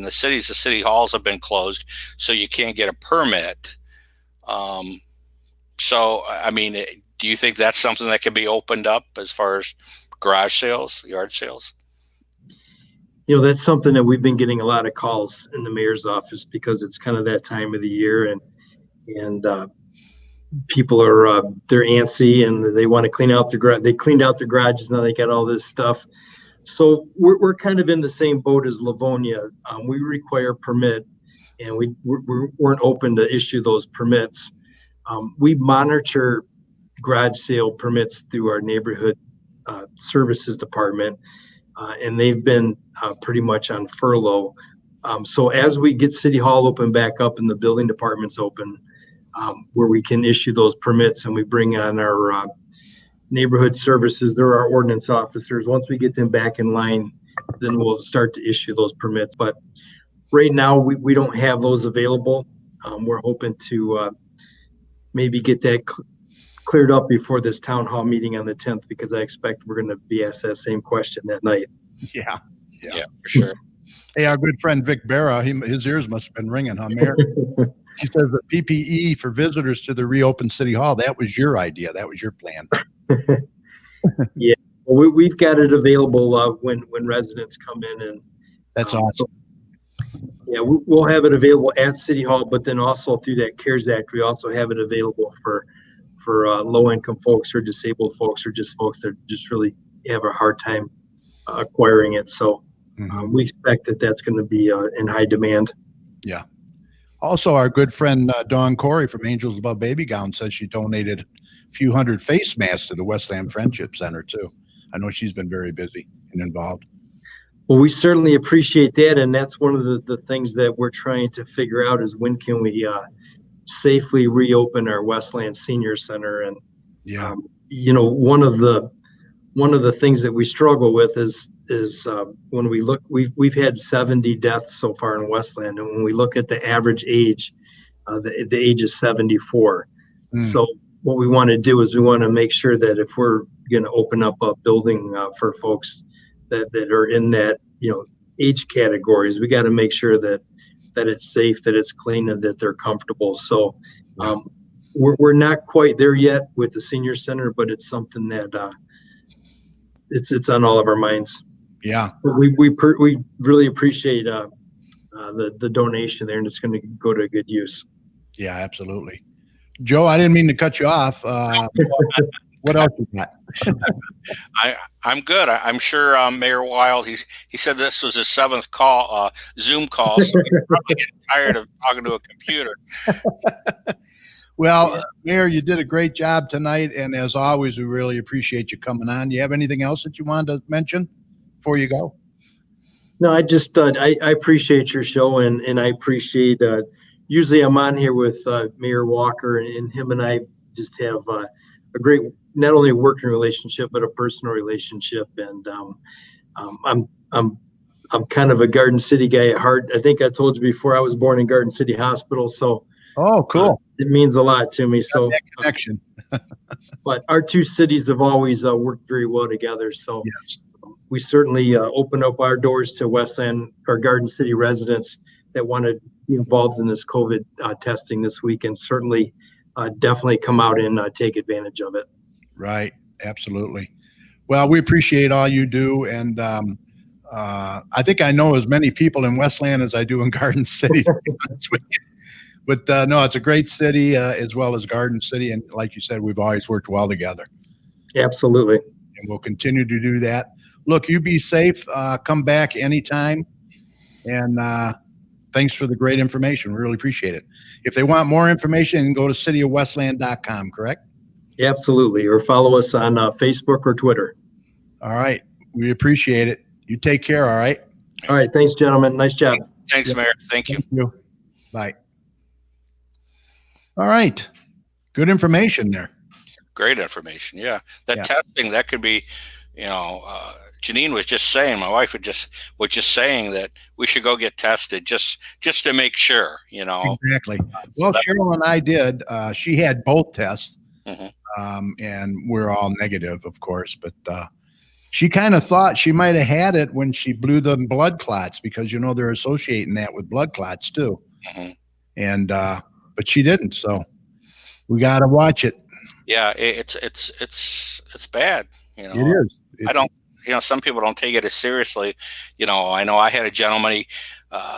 the cities, the city halls have been closed, so you can't get a permit. So, I mean, do you think that's something that can be opened up as far as garage sales, yard sales? That's something that we've been getting a lot of calls in the mayor's office because it's kind of that time of the year, and people are they're antsy and they want to clean out their garage. They cleaned out their garages, now they got all this stuff. So we're kind of in the same boat as Livonia. We require permit, and we weren't open to issue those permits. We monitor garage sale permits through our neighborhood services department, and they've been pretty much on furlough. So as we get City Hall open back up and the building departments open, where we can issue those permits, and we bring on our neighborhood services, they're our ordinance officers. Once we get them back in line, then we'll start to issue those permits. But right now, we don't have those available. We're hoping to maybe get that cleared up before this town hall meeting on the 10th, because I expect we're going to be asked that same question that night. Yeah, for sure. Hey, our good friend Vic Barra, his ears must have been ringing, huh, Mayor? He says the PPE for visitors to the reopened City Hall, that was your idea. That was your plan. Yeah, well, we've got it available when residents come in, and that's awesome. Yeah, we'll have it available at City Hall, but then also through that CARES Act, we also have it available for low-income folks or disabled folks or just folks that just really have a hard time acquiring it. So we expect that that's going to be in high demand. Yeah. Also, our good friend Dawn Corey from Angels Above Baby Gown says she donated a few hundred face masks to the Westland Friendship Center too. I know she's been very busy and involved. Well, we certainly appreciate that, and that's one of the things that we're trying to figure out is when can we safely reopen our Westland Senior Center. And one of the things that we struggle with is when we look, we've had 70 deaths so far in Westland, and when we look at the average age, the age is 74. So what we want to do is we want to make sure that if we're going to open up a building for folks that are in that age categories, we got to make sure that it's safe, that it's clean, and that they're comfortable. So we're not quite there yet with the senior center, but it's something that it's on all of our minds. Yeah, we really appreciate the donation there, and it's going to go to good use. Yeah, absolutely. Joe, I didn't mean to cut you off. What else you got? I'm good. I'm sure Mayor Wild, he said this was his 7th call, Zoom call, so he's probably getting tired of talking to a computer. Well, Mayor, you did a great job tonight, and as always, we really appreciate you coming on. You have anything else that you wanted to mention before you go? No, I just I appreciate your show, and I appreciate usually I'm on here with Mayor Walker, and him and I just have a great, not only working relationship, but a personal relationship. And I'm kind of a Garden City guy at heart. I think I told you before, I was born in Garden City Hospital. So oh, cool. It means a lot to me. So that connection. But our two cities have always worked very well together. So yes. We certainly open up our doors to Westland or Garden City residents that want to be involved in this COVID testing this week, and certainly definitely come out and take advantage of it. Right. Absolutely. Well, we appreciate all you do, and I think I know as many people in Westland as I do in Garden City. But no, it's a great city as well as Garden City, and like you said, we've always worked well together. Absolutely. And we'll continue to do that. Look, you be safe. Come back anytime. And thanks for the great information. We really appreciate it. If they want more information, go to cityofwestland.com, correct? Absolutely. Or follow us on Facebook or Twitter. All right. We appreciate it. You take care, all right? All right. Thanks, gentlemen. Nice job. Thanks, Mayor. Thank you. Thank you. Bye. All right. Good information there. Great information. Yeah. That Yeah. testing, that could be, Janine was just saying, my wife was just saying that we should go get tested just to make sure, Exactly. Well, Cheryl and I did. She had both tests, Mhm. and we're all negative, of course. But she kind of thought she might have had it when she blew the blood clots because they're associating that with blood clots too. Mhm. And but she didn't. So we got to watch it. Yeah, it's bad. It is. I don't. Some people don't take it as seriously. I know I had a gentleman.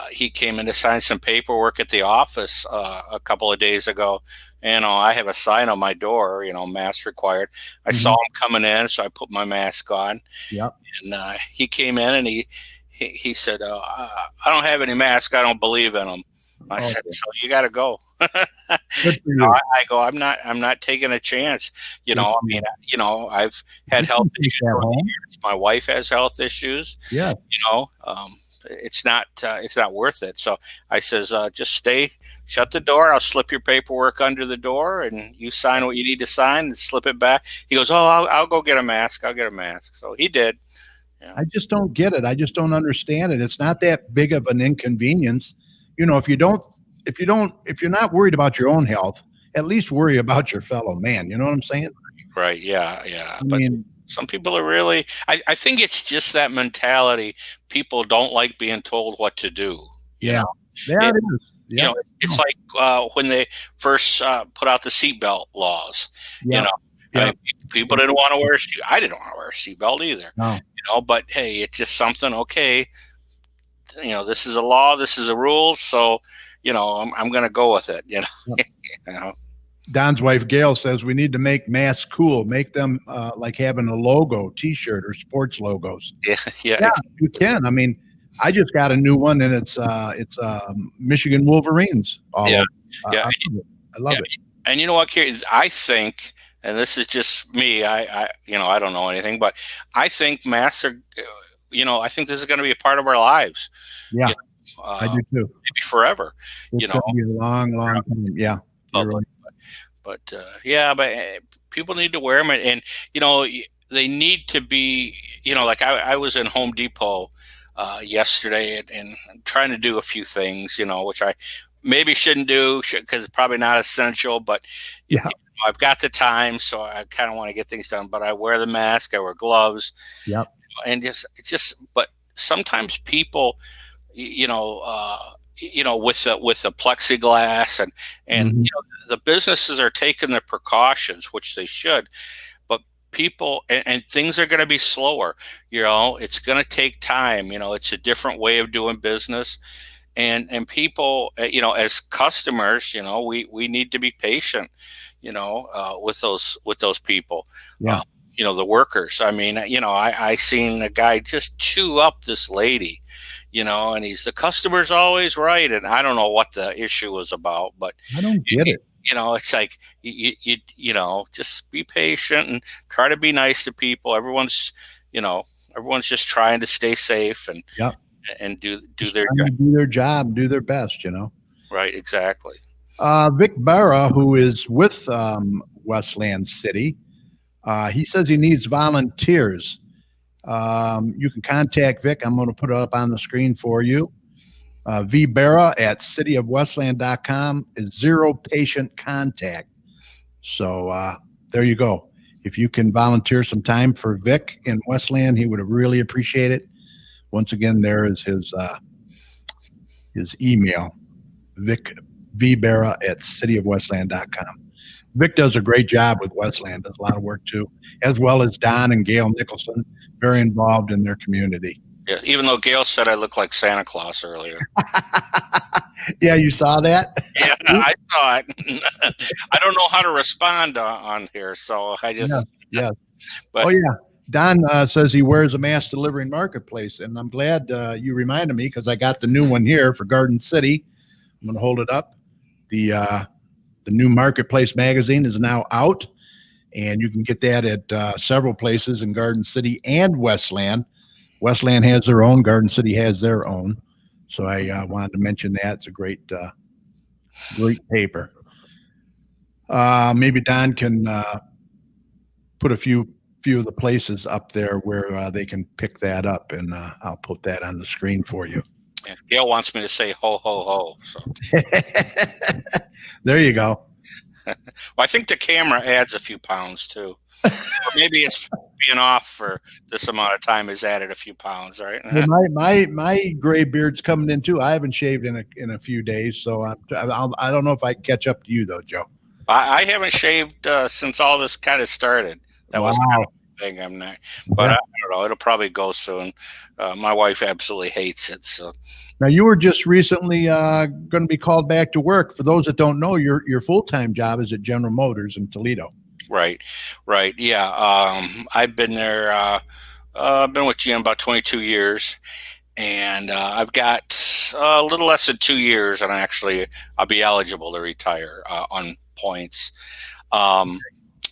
He came in to sign some paperwork at the office a couple of days ago. And I have a sign on my door, mask required. I saw him coming in, so I put my mask on. Yep. And he came in and he said, "I don't have any mask. I don't believe in them." I said, "So you got to go." Good for you. I go, I'm not taking a chance. I've had health issues over the years. My wife has health issues. Yeah. It's not worth it. So I says, just stay, shut the door. I'll slip your paperwork under the door and you sign what you need to sign and slip it back. He goes, "Oh, I'll go get a mask. I'll get a mask." So he did. Yeah. I just don't get it. I just don't understand it. It's not that big of an inconvenience. If you're not worried about your own health, at least worry about your fellow man. You know what I'm saying? Right. Yeah. Yeah. I But mean, some people are really, I think it's just that mentality. People don't like being told what to do. yeah, it is. Yeah. It's like when they first put out the seatbelt laws. Yeah. I mean, people didn't want to wear a seat. I didn't want to wear a seatbelt either. No. But hey, it's just something. Okay, this is a law. This is a rule. So, I'm going to go with it. Don's wife Gail says we need to make masks cool. Make them like having a logo, T-shirt, or sports logos. Yeah. You can. I mean, I just got a new one, and it's Michigan Wolverines. Yeah. I love it. And you know what, Kerry? I think, and this is just me. I don't know anything, but I think masks are. I think this is going to be a part of our lives. Yeah, I do too. Maybe forever. It's going to be a long time. Yeah. But people need to wear them, and they need to be. Like I was in Home Depot yesterday and trying to do a few things, which I maybe shouldn't do because it's probably not essential. But I've got the time, so I kind of want to get things done. But I wear the mask, I wear gloves. Yep. And but sometimes people, with the plexiglass and the businesses are taking the precautions, which they should, but people and things are going to be slower. It's going to take time. It's a different way of doing business, and people, as customers, we need to be patient, with those people. Yeah. The workers. I mean, I seen a guy just chew up this lady, and the customer's always right. And I don't know what the issue was about, but I don't get it. It's like, just be patient and try to be nice to people. Everyone's just trying to stay safe and do their job, do their best, Right. Exactly. Vic Barra, who is with Westland City, he says he needs volunteers. You can contact Vic. I'm going to put it up on the screen for you. vbarra at cityofwestland.com is 0 patient contact. So there you go. If you can volunteer some time for Vic in Westland, he would really appreciate it. Once again, there is his email, vbarra at cityofwestland.com. Vic does a great job with Westland, does a lot of work too, as well as Don and Gail Nicholson, very involved in their community. Yeah, even though Gail said I look like Santa Claus earlier. Yeah, you saw that? Yeah, I saw it. I don't know how to respond on here, so I just. Yeah. But, oh, yeah. Don says he wears a mass delivering marketplace, and I'm glad you reminded me because I got the new one here for Garden City. I'm going to hold it up. The new Marketplace magazine is now out, and you can get that at several places in Garden City and Westland. Westland has their own. Garden City has their own. So I wanted to mention that. It's a great paper. Maybe Don can put a few of the places up there where they can pick that up, and I'll put that on the screen for you. Yeah, Gail wants me to say ho, ho, ho. So. There you go. Well, I think the camera adds a few pounds too. Or maybe it's being off for this amount of time has added a few pounds, right? Well, my gray beard's coming in too. I haven't shaved in a few days, so I don't know if I can catch up to you though, Joe. I haven't shaved since all this kind of started. That was kind of the thing. I'm not, but I don't know. It'll probably go soon. My wife absolutely hates it. So now you were just recently going to be called back to work. For those that don't know, your full-time job is at General Motors in Toledo. Right. Yeah. I've been there. I've been with GM about 22 years, and I've got a little less than 2 years, and I'll be eligible to retire on points.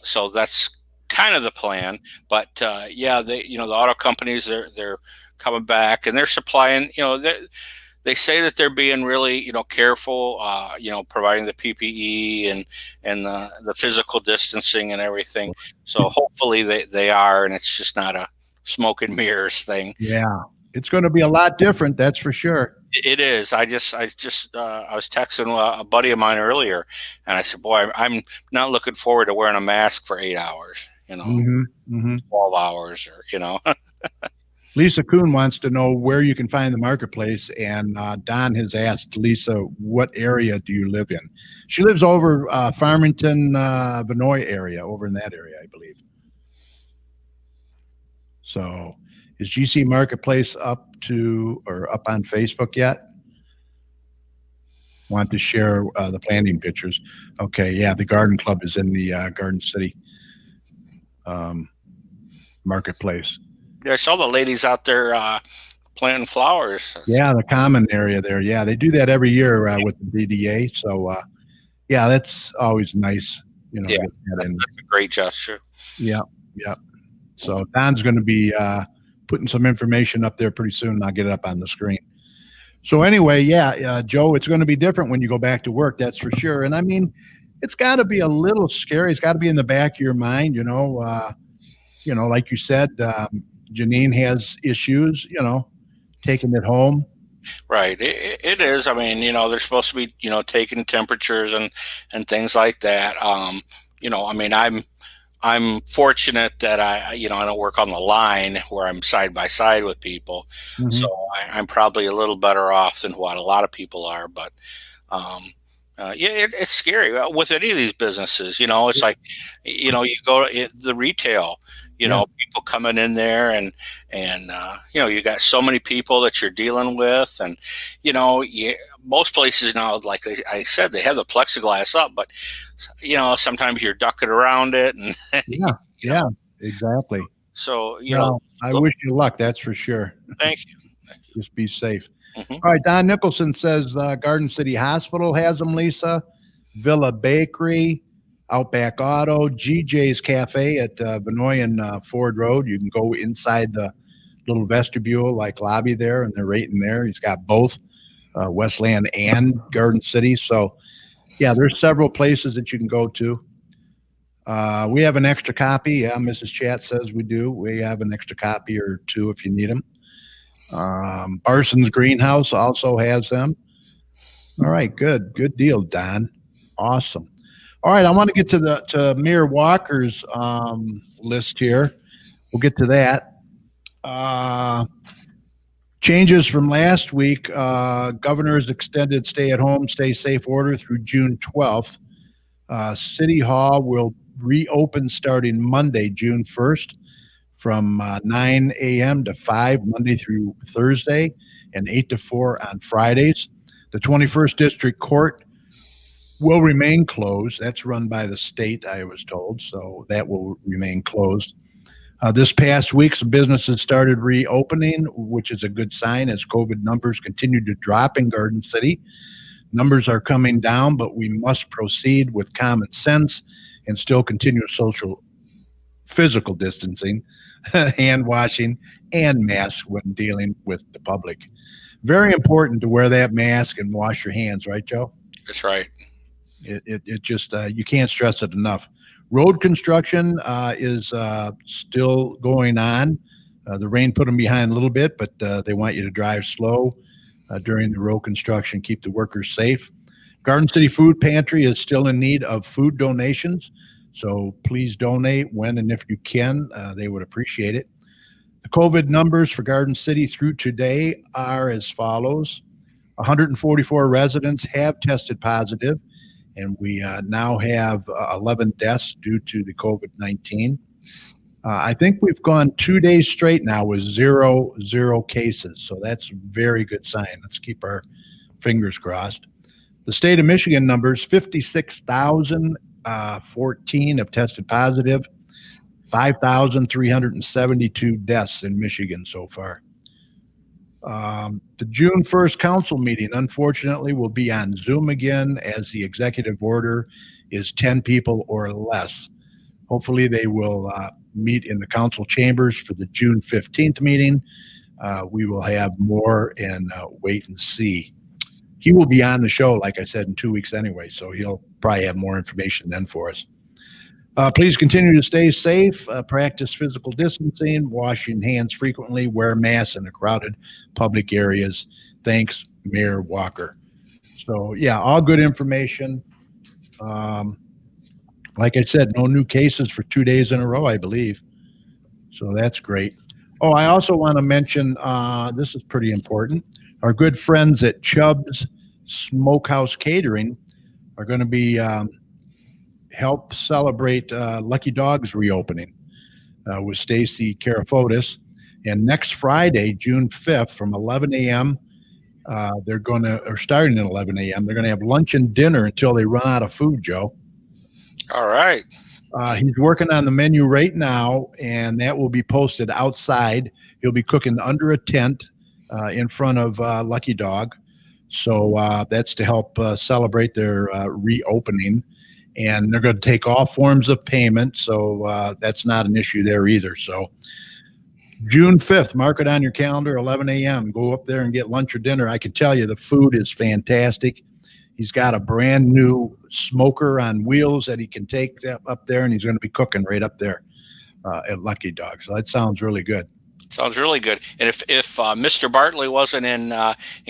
So that's kind of the plan. But yeah, the auto companies they're coming back, and they're supplying. They say that they're being really, careful, providing the PPE and the physical distancing and everything. So hopefully they are, and it's just not a smoke and mirrors thing. Yeah, it's going to be a lot different. That's for sure. It is. I was texting a buddy of mine earlier, and I said, boy, I'm not looking forward to wearing a mask for 8 hours, 12 hours or. Lisa Kuhn wants to know where you can find the marketplace, and Don has asked Lisa, what area do you live in? She lives over Farmington, Vinoy area, over in that area, I believe. So is GC Marketplace up on Facebook yet? Want to share the planting pictures. Okay, yeah, the garden club is in the Garden City Marketplace. Yeah, I saw the ladies out there planting flowers. Yeah, the common area there. Yeah, they do that every year with the DDA. So, yeah, that's always nice. Yeah, that's a great gesture. Yeah. So Don's going to be putting some information up there pretty soon. And I'll get it up on the screen. So anyway, yeah, Joe, it's going to be different when you go back to work. That's for sure. And I mean, it's got to be a little scary. It's got to be in the back of your mind, like you said. Janine has issues, taking it home. Right. It is. I mean, they're supposed to be, taking temperatures and things like that. I mean, I'm fortunate that I don't work on the line where I'm side by side with people. Mm-hmm. So I'm probably a little better off than what a lot of people are. But, it's scary with any of these businesses. It's like, you go to the retail, people coming in there and you got so many people that you're dealing with. And, most places now, like I said, they have the plexiglass up, but, sometimes you're ducking around it. And yeah, exactly. So, I wish you luck. That's for sure. Thank you. Just be safe. Mm-hmm. All right. Don Nicholson says Garden City Hospital has them, Lisa. Villa Bakery, Outback Auto, GJ's Cafe at Vinoy and Ford Road. You can go inside the little vestibule, like lobby there, and they're right in there. He's got both Westland and Garden City. So, yeah, there's several places that you can go to. We have an extra copy. Yeah, Mrs. Chat says we do. We have an extra copy or two if you need them. Barson's Greenhouse also has them. All right, good deal, Don. Awesome. All right, I want to get to Mayor Walker's list here. We'll get to that. Changes from last week. Governor's extended stay-at-home, stay-safe order through June 12th. City Hall will reopen starting Monday, June 1st from 9 a.m. to 5 Monday through Thursday and 8 to 4 on Fridays. The 21st District Court will remain closed. That's run by the state, I was told, so that will remain closed. This past week, some businesses started reopening, which is a good sign as COVID numbers continue to drop in Garden City. Numbers are coming down, but we must proceed with common sense and still continue physical distancing, hand washing, and masks when dealing with the public. Very important to wear that mask and wash your hands, right, Joe? That's right. It just, you can't stress it enough. Road construction is still going on. The rain put them behind a little bit, but they want you to drive slow during the road construction, keep the workers safe. Garden City Food Pantry is still in need of food donations, so please donate when and if you can. They would appreciate it. The COVID numbers for Garden City through today are as follows. 144 residents have tested positive, and we now have 11 deaths due to the COVID-19. I think we've gone 2 days straight now with zero cases, so that's a very good sign. Let's keep our fingers crossed. The state of Michigan numbers, 56,014 have tested positive, 5,372 deaths in Michigan so far. The June 1st council meeting, unfortunately, will be on Zoom again as the executive order is 10 people or less. Hopefully they will meet in the council chambers for the June 15th meeting. We will have more and wait and see. He will be on the show, like I said, in 2 weeks anyway, so he'll probably have more information then for us. Please continue to stay safe, practice physical distancing, washing hands frequently, wear masks in the crowded public areas. Thanks, Mayor Walker. So, yeah, all good information. Like I said, no new cases for 2 days in a row, I believe. So that's great. Oh, I also want to mention, this is pretty important. Our good friends at Chubb's Smokehouse Catering are going to be help celebrate Lucky Dog's reopening with Stacy Karafotis. And next Friday, June 5th, from 11 a.m., starting at 11 a.m., they're going to have lunch and dinner until they run out of food, Joe. All right. He's working on the menu right now, and that will be posted outside. He'll be cooking under a tent in front of Lucky Dog. So that's to help celebrate their reopening. And they're going to take all forms of payment, so that's not an issue there either. So June 5th, mark it on your calendar, 11 a.m. Go up there and get lunch or dinner. I can tell you the food is fantastic. He's got a brand new smoker on wheels that he can take up there, and he's going to be cooking right up there at Lucky Dog. So that sounds really good. Sounds really good. And if Mr. Bartley wasn't in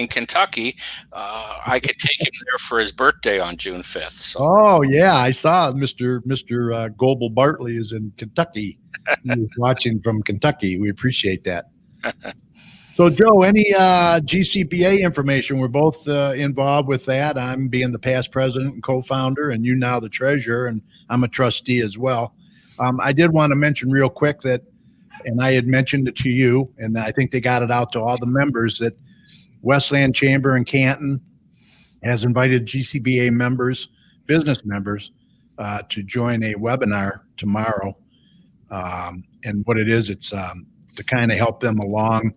Kentucky, I could take him there for his birthday on June 5th. So. Oh yeah, I saw Mr. Global Bartley is in Kentucky. He's watching from Kentucky. We appreciate that. So Joe, any GCBA information? We're both involved with that. I'm being the past president and co-founder, and you now the treasurer, and I'm a trustee as well. I did want to mention real quick that. And I had mentioned it to you, and I think they got it out to all the members that Westland Chamber in Canton has invited GCBA members, business members, to join a webinar tomorrow. And what it is, it's to kind of help them along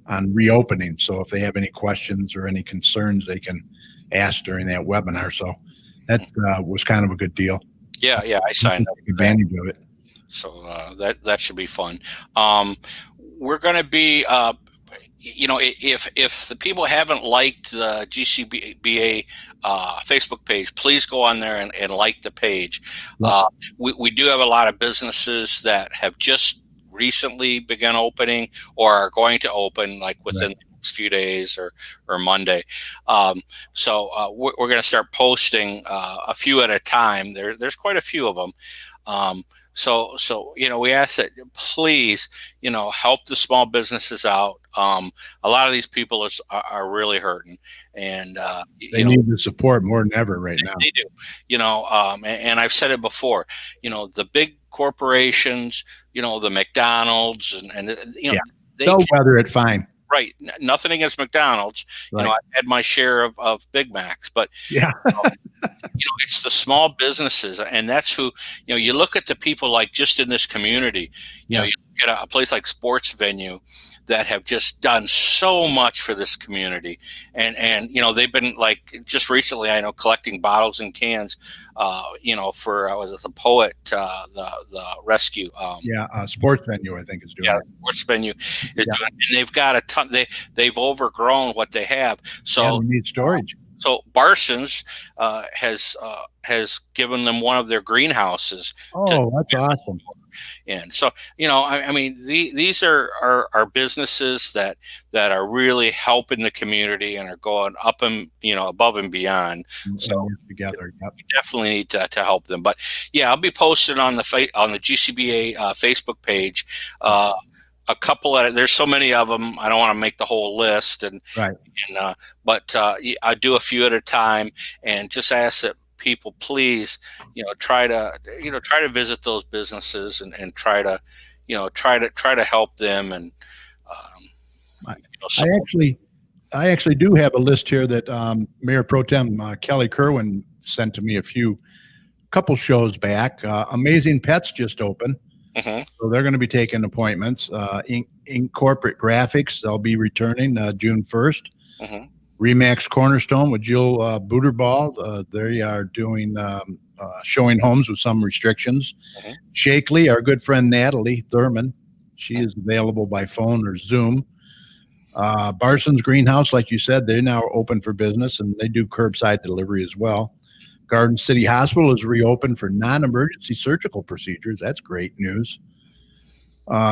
on reopening. So if they have any questions or any concerns, they can ask during that webinar. So that was kind of a good deal. Yeah, I signed up. Advantage of it. So that should be fun. We're going to be, if the people haven't liked the GCBA Facebook page, please go on there and like the page. Yeah. We do have a lot of businesses that have just recently begun opening or are going to open like within the next few days or Monday. So we're going to start posting a few at a time. There's quite a few of them. So we ask that please, help the small businesses out. A lot of these people are really hurting, and they need the support more than ever right now. They do, and I've said it before. The big corporations, the McDonald's, and they'll weather it fine. Right. Nothing against McDonald's. Right. I've had my share of Big Macs, but it's the small businesses, and that's who, you look at the people like just in this community, you look at a place like Sports Venue that have just done so much for this community. And they've been like just recently, I know, collecting bottles and cans, for, was it the Poet, the rescue? Sports Venue, I think, is doing it. Sports Venue is doing it. And they've got a ton, they've overgrown what they have. So we need storage. So Barson's has given them one of their greenhouses. Oh, that's awesome. And so, these are businesses that are really helping the community and are going up and, above and beyond. So together, we definitely need to help them. But I'll be posted on the GCBA Facebook page. A couple of, there's so many of them, I don't want to make the whole list, but I do a few at a time, and just ask that people please, try to visit those businesses and try to help them. And I actually do have a list here that Mayor Pro Tem Kelly Kerwin sent to me a couple shows back. Amazing Pets just opened. So they're going to be taking appointments. In Corporate Graphics, they'll be returning June 1st. Remax Cornerstone with Jill Booterball. They are doing showing homes with some restrictions. Shakely, our good friend Natalie Thurman, she is available by phone or Zoom. Barson's Greenhouse, like you said, they're now open for business, and they do curbside delivery as well. Garden City Hospital is reopened for non-emergency surgical procedures. That's great news.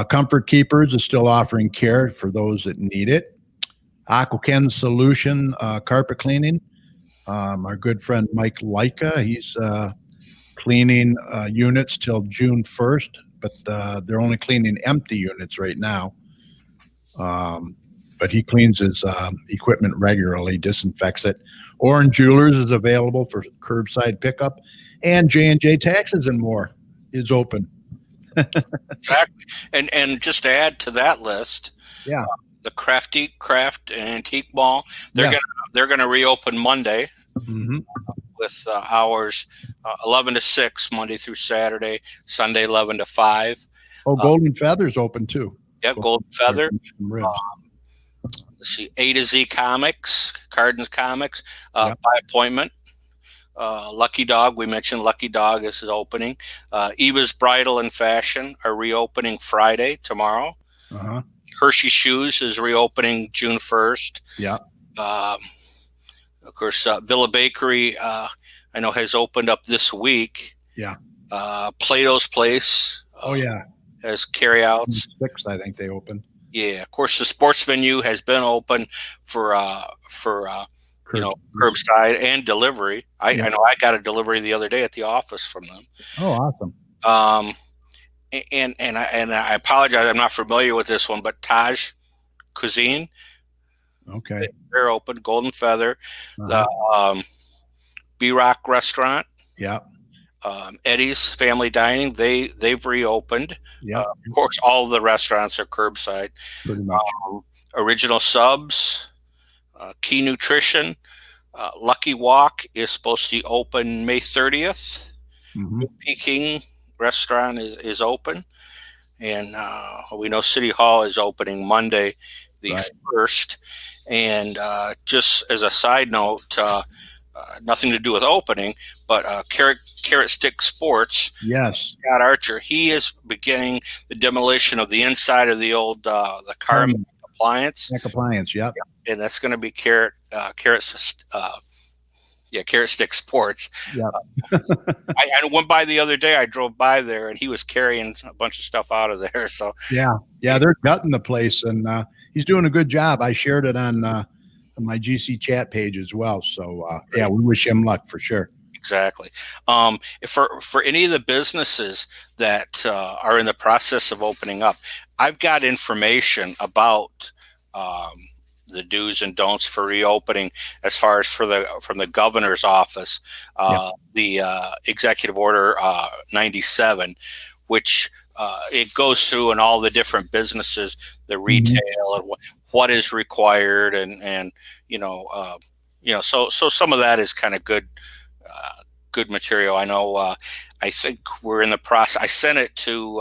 Comfort Keepers is still offering care for those that need it. Aquaken Solution carpet cleaning. Our good friend Mike Leica, he's cleaning units till June 1st, but they're only cleaning empty units right now. But he cleans his equipment regularly, disinfects it. Orange Jewelers is available for curbside pickup, and J&J Taxes and More is open. Exactly. And just to add to that list, the Craft and Antique Mall, they're gonna reopen Monday with hours 11 to 6 Monday through Saturday, Sunday 11 to 5. Oh, Golden Feather's open too. Yeah, Golden Feather. Let's see, A to Z Comics, Cardin's Comics, by appointment. Lucky Dog, we mentioned Lucky Dog is opening. Eva's Bridal and Fashion are reopening Friday, tomorrow. Hershey Shoes is reopening June 1st. Of course, Villa Bakery, I know, has opened up this week. Plato's Place. Has carryouts. 6th, I think they opened. Yeah, of course, the Sports Venue has been open for curbside and delivery. I know I got a delivery the other day at the office from them. Oh, awesome. And I apologize, I'm not familiar with this one, but Taj Cuisine. Okay. They're open. Golden Feather, the B-Rock Restaurant. Eddie's Family Dining, they've reopened. Of course, all of the restaurants are curbside. Pretty much. Original Subs, Key Nutrition, Lucky Walk is supposed to be open May 30th. Peking Restaurant is open. And we know City Hall is opening Monday the 1st. And just as a side note, nothing to do with opening, but Carrot Stick Sports. Scott Archer, he is beginning the demolition of the inside of the old the car appliance. And that's going to be Carrot Stick Sports. I went by the other day. I drove by there, and he was carrying a bunch of stuff out of there. So they're gutting the place, and he's doing a good job. I shared it on my GC chat page as well. So we wish him luck for sure. Exactly. For any of the businesses that are in the process of opening up, I've got information about the do's and don'ts for reopening, as far as from the governor's office, the executive order 97, which it goes through and all the different businesses, the retail, and what is required, and so some of that is kind of good. Good material. I know. I think we're in the process. I sent it to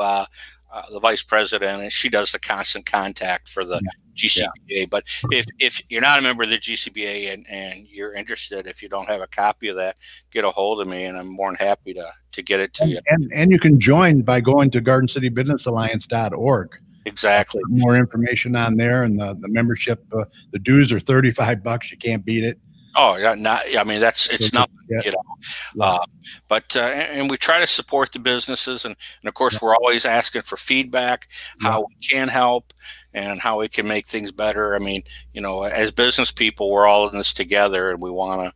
the vice president, and she does the constant contact for the GCBA. But if you're not a member of the GCBA and you're interested, if you don't have a copy of that, get a hold of me, and I'm more than happy to get it to you. And you can join by going to GardenCityBusinessAlliance.org. Exactly. More information on there, and the membership. The dues are $35. You can't beat it. Oh, not. I mean, it's nothing, But and we try to support the businesses, and of course, we're always asking for feedback, how we can help, and how we can make things better. I mean, as business people, we're all in this together, and we want to,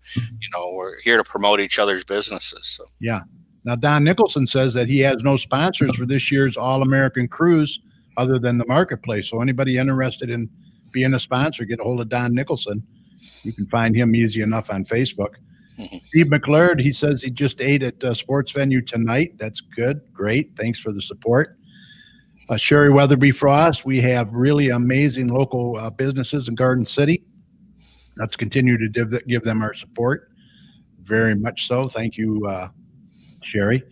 we're here to promote each other's businesses. So. Yeah. Now, Don Nicholson says that he has no sponsors for this year's All-American Cruise other than the marketplace. So anybody interested in being a sponsor, get a hold of Don Nicholson. You can find him easy enough on Facebook. Steve McLeod, he says he just ate at a sports venue tonight. That's good. Great. Thanks for the support. Sherry Weatherby Frost, we have really amazing local businesses in Garden City. Let's continue to give them our support. Very much so. Thank you, Sherry.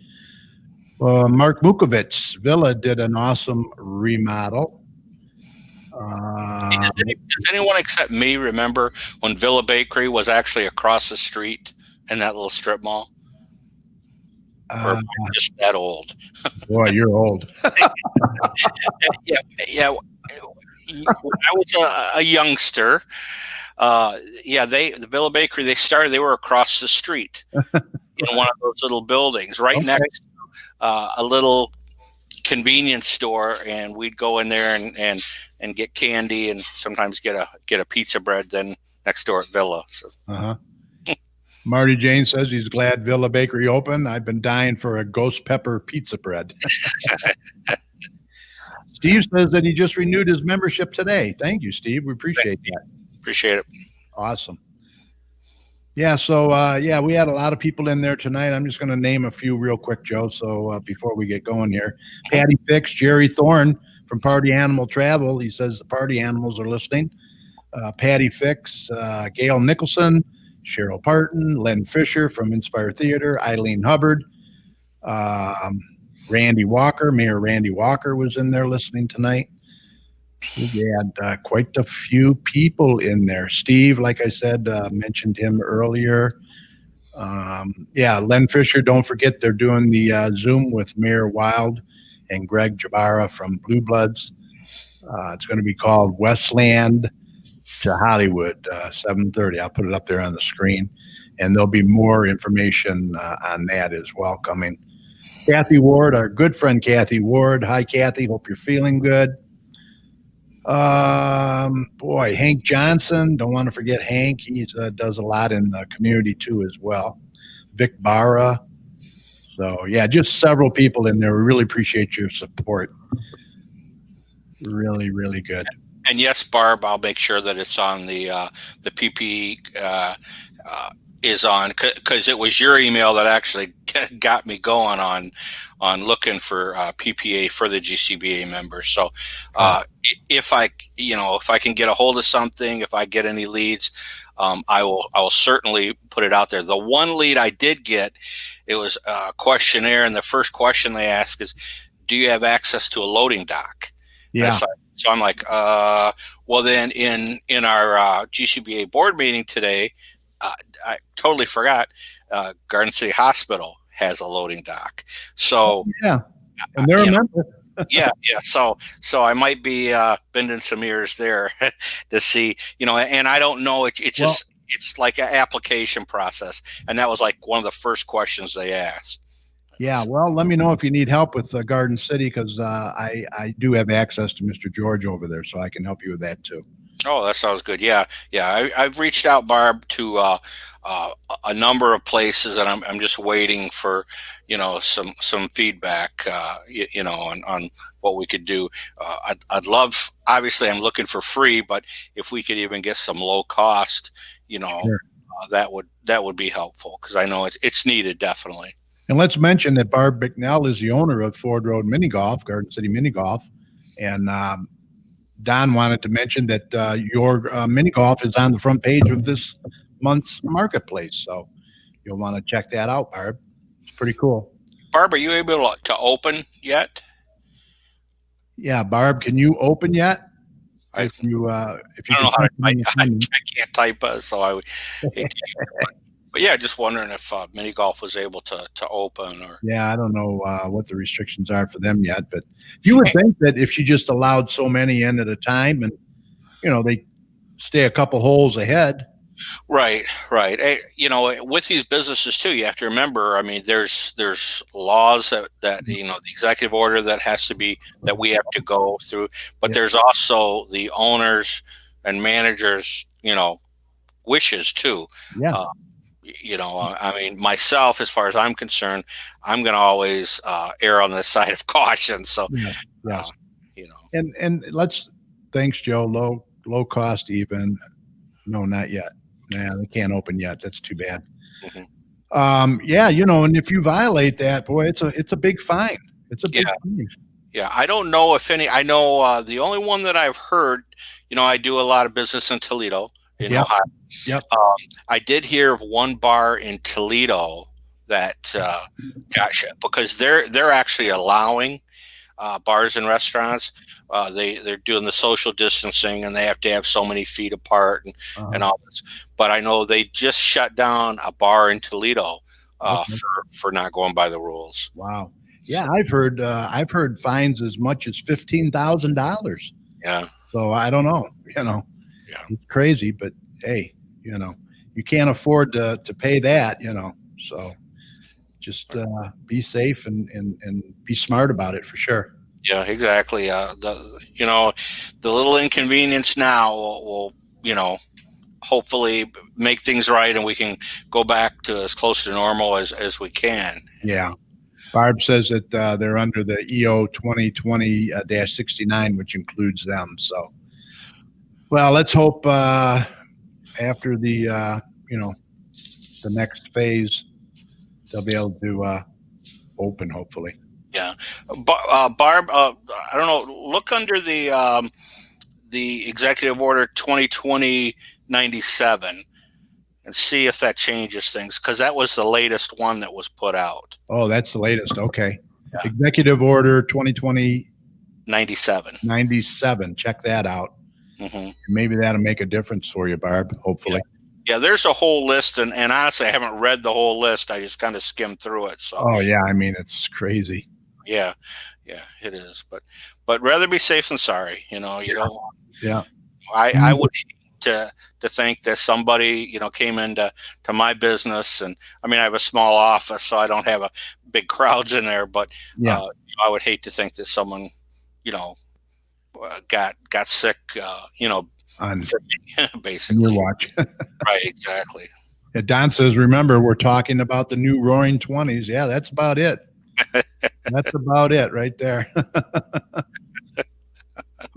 Mark Mukovitz, Villa did an awesome remodel. Does anyone except me remember when Villa Bakery was actually across the street in that little strip mall? Or am I just that old? Boy, you're old. Yeah. When I was a youngster, the Villa Bakery, they were across the street in one of those little buildings right next to a little convenience store, and we'd go in there and get candy, and sometimes get a pizza bread then next door at Villa. So. Marty Jane says he's glad Villa Bakery opened. I've been dying for a ghost pepper pizza bread. Steve says that he just renewed his membership today. Thank you, Steve. We appreciate that. Appreciate it. Awesome. Yeah, so we had a lot of people in there tonight. I'm just going to name a few real quick, Joe, so before we get going here. Patty Fix, Jerry Thorne from Party Animal Travel. He says the party animals are listening. Patty Fix, Gail Nicholson, Cheryl Parton, Len Fisher from Inspire Theater, Eileen Hubbard, Randy Walker, Mayor Randy Walker was in there listening tonight. We had quite a few people in there. Steve, like I said, mentioned him earlier. Len Fisher, don't forget they're doing the Zoom with Mayor Wild and Greg Jabara from Blue Bloods. It's going to be called Westland to Hollywood, 7:30. I'll put it up there on the screen, and there'll be more information on that as well coming. Kathy Ward, our good friend Kathy Ward. Hi, Kathy. Hope you're feeling good. Hank Johnson. Don't want to forget Hank. He does a lot in the community too as well. Vic Barra. So just several people in there. We really appreciate your support. Really, really good. And yes, Barb, I'll make sure that it's on the PPE is on, because it was your email that actually got me going on looking for PPA for the GCBA members. So if I can get a hold of something, if I get any leads, I will certainly put it out there. The one lead I did get, it was a questionnaire, and the first question they ask is, do you have access to a loading dock? Yeah. So I'm like, well, then in our GCBA board meeting today, I totally forgot, Garden City Hospital has a loading dock. So and they're a member. So I might be bending some ears there to see, and I don't know. It's like an application process, and that was like one of the first questions they asked. Yeah, well, let me know if you need help with Garden City, because I do have access to Mr. George over there, so I can help you with that too. Oh, that sounds good. Yeah, yeah. I've reached out, Barb, to a number of places, and I'm just waiting for some feedback. On what we could do. I'd love. Obviously, I'm looking for free, but if we could even get some low cost, Sure. that would be helpful, because I know it's needed, definitely. And let's mention that Barb Bicknell is the owner of Ford Road Mini Golf, Garden City Mini Golf. And Don wanted to mention that your mini golf is on the front page of this month's marketplace. So you'll want to check that out, Barb. It's pretty cool. Barb, are you able to open yet? Yeah, Barb, can you open yet? I don't know how to type. I can't type, so I would. But yeah, just wondering if mini golf was able to open, or. Yeah, I don't know what the restrictions are for them yet, but you would think that if she just allowed so many in at a time, and they stay a couple holes ahead. Right. With these businesses too, you have to remember. I mean, there's laws that the executive order that we have to go through, but there's also the owners and managers, wishes too. Yeah. I mean, myself, as far as I'm concerned, I'm going to always err on the side of caution. So, yeah. And thanks, Joe. Low cost even. No, not yet. Nah, they can't open yet. That's too bad. Mm-hmm. And if you violate that, boy, it's a big fine. It's a big fine. Yeah, I don't know if any. I know the only one that I've heard. I do a lot of business in Toledo, in Ohio. Yep. I did hear of one bar in Toledo that because they're actually allowing bars and restaurants. They're doing the social distancing, and they have to have so many feet apart and all this. But I know they just shut down a bar in Toledo for not going by the rules. Wow. Yeah, I've heard fines as much as $15,000. Yeah. So I don't know. Yeah. It's crazy, but hey, you can't afford to pay that. So just be safe and be smart about it for sure. Yeah, exactly. The little inconvenience now will hopefully make things right, and we can go back to as close to normal as we can. Yeah. Barb says that they're under the EO 2020-69, which includes them. So, well, let's hope after the next phase, they'll be able to open, hopefully. Yeah, Barb. I don't know. Look under the Executive Order 2020-97 and see if that changes things, because that was the latest one that was put out. Oh, that's the latest. Okay. Yeah. Executive Order 2020-97. 97. Check that out. Mm-hmm. Maybe that'll make a difference for you, Barb. Hopefully. Yeah, there's a whole list, and honestly, I haven't read the whole list. I just kind of skimmed through it. So. Oh yeah, I mean, it's crazy. Yeah, it is. But rather be safe than sorry. You don't. Yeah. I would hate to think that somebody came into my business, and I mean, I have a small office, so I don't have a big crowds in there. But I would hate to think that someone got sick. On basically your watch. Right, exactly. Don says, remember, we're talking about the new Roaring 20s. Yeah, that's about it. That's about it right there.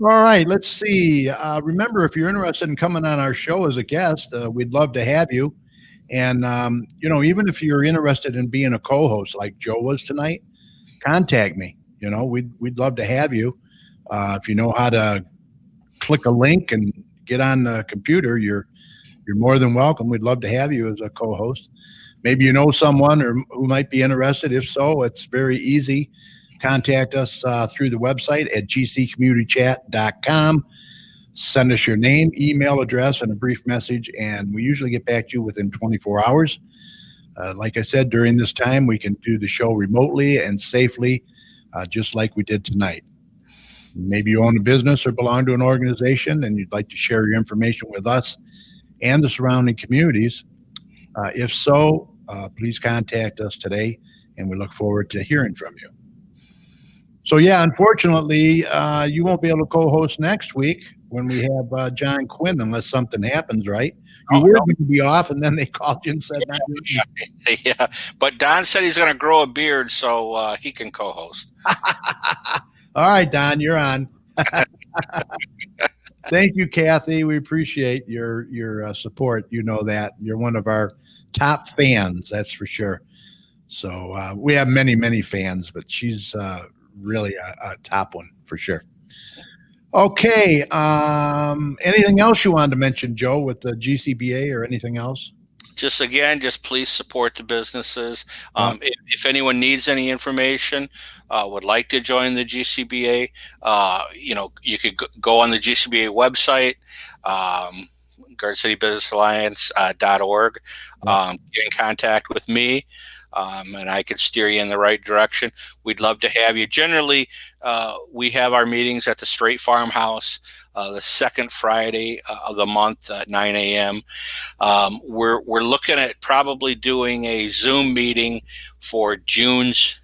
All right, let's see. Remember, if you're interested in coming on our show as a guest, we'd love to have you. And, even if you're interested in being a co-host like Joe was tonight, contact me. We'd love to have you. If you know how to click a link and get on the computer, you're more than welcome. We'd love to have you as a co-host. Maybe you know someone who might be interested. If so, it's very easy. Contact us through the website at gccommunitychat.com. Send us your name, email address, and a brief message, and we usually get back to you within 24 hours. Like I said, during this time, we can do the show remotely and safely, just like we did tonight. Maybe you own a business or belong to an organization and you'd like to share your information with us and the surrounding communities. If so, please contact us today, and we look forward to hearing from you. So yeah, unfortunately, you won't be able to co-host next week when we have John Quinn, unless something happens, right? You were going to be off, and then they called you and said, yeah. But Don said he's going to grow a beard, so he can co-host. All right, Don, you're on. Thank you, Kathy. We appreciate your support. You know that you're one of our top fans, that's for sure. So we have many fans, but she's really a top one for sure. Okay. Anything else you wanted to mention, Joe, with the GCBA or anything else? Just please support the businesses. If anyone needs any information, would like to join the GCBA, you could go on the GCBA website, Garden City Business Alliance.org, get in contact with me, and I can steer you in the right direction. We'd love to have you. Generally, we have our meetings at the Straight Farmhouse, the second Friday of the month at 9 a.m. We're looking at probably doing a Zoom meeting for June's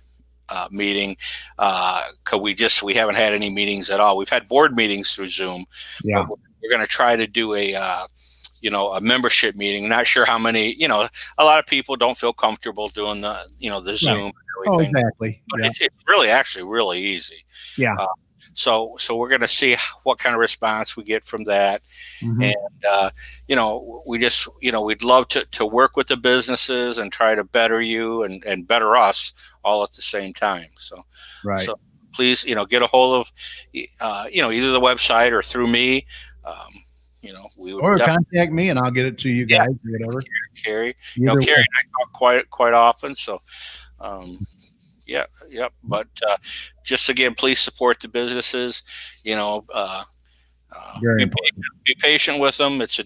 meeting, because we haven't had any meetings at all. We've had board meetings through Zoom. Yeah, we're going to try to do a membership meeting. Not sure how many. A lot of people don't feel comfortable doing the Zoom and everything. Oh, exactly. But it's really actually really easy. Yeah. So we're going to see what kind of response we get from that. Mm-hmm. And, we'd love to work with the businesses and try to better you and better us all at the same time. So, right. So please, get a hold of, either the website or through me. We would or contact me and I'll get it to you guys, or whatever. Carrie, Carrie and I talk quite often. So, yeah. But just again, please support the businesses. Be patient with them. It's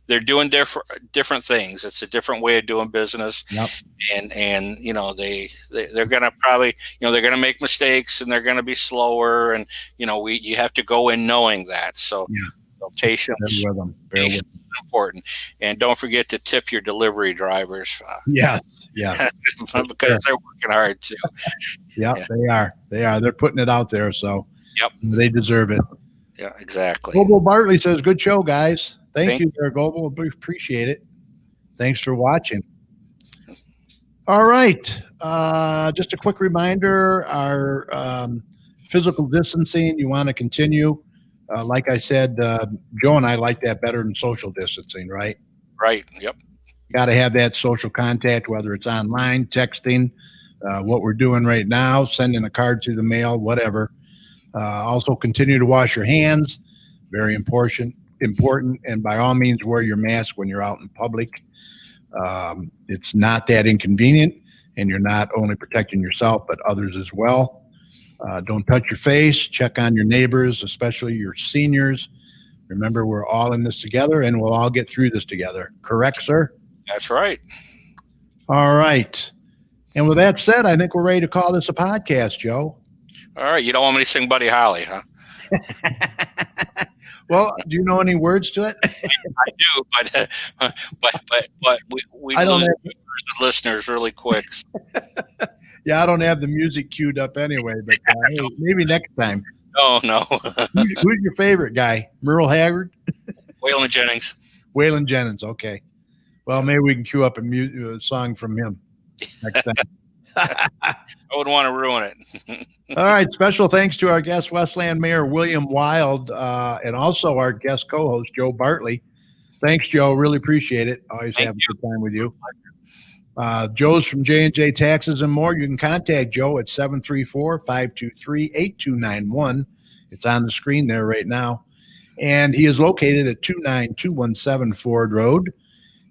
they're doing different things. It's a different way of doing business. Yep. And they're gonna probably, they're gonna make mistakes and they're gonna be slower. And you have to go in knowing that. So. Yeah. Patience is important, and don't forget to tip your delivery drivers. Yeah, because they're working hard too. Yeah, they are. They're putting it out there, so they deserve it. Yeah, exactly. Joe Bartley says, "Good show, guys. Thank you, there, Global. We appreciate it. Thanks for watching." All right, just a quick reminder: our physical distancing. You want to continue. Like I said, Joe and I like that better than social distancing, right? Right. Yep. Got to have that social contact, whether it's online, texting, what we're doing right now, sending a card through the mail, whatever. Also, continue to wash your hands. Very important. And by all means, wear your mask when you're out in public. It's not that inconvenient, and you're not only protecting yourself, but others as well. Don't touch your face. Check on your neighbors, especially your seniors. Remember, we're all in this together, and we'll all get through this together. Correct, sir? That's right. All right. And with that said, I think we're ready to call this a podcast, Joe. All right. You don't want me to sing Buddy Holly, huh? Well, do you know any words to it? I do, but we lose listeners really quick. Yeah, I don't have the music queued up anyway, but maybe next time. No. Who's your favorite guy? Merle Haggard? Waylon Jennings. Waylon Jennings, okay. Well, maybe we can queue up a song from him next time. I wouldn't want to ruin it. All right. Special thanks to our guest, Westland Mayor William Wild, and also our guest co-host, Joe Bartley. Thanks, Joe. Really appreciate it. Always have a good time with you. Joe's from J&J Taxes and More. You can contact Joe at 734-523-8291. It's on the screen there right now. And he is located at 29217 Ford Road.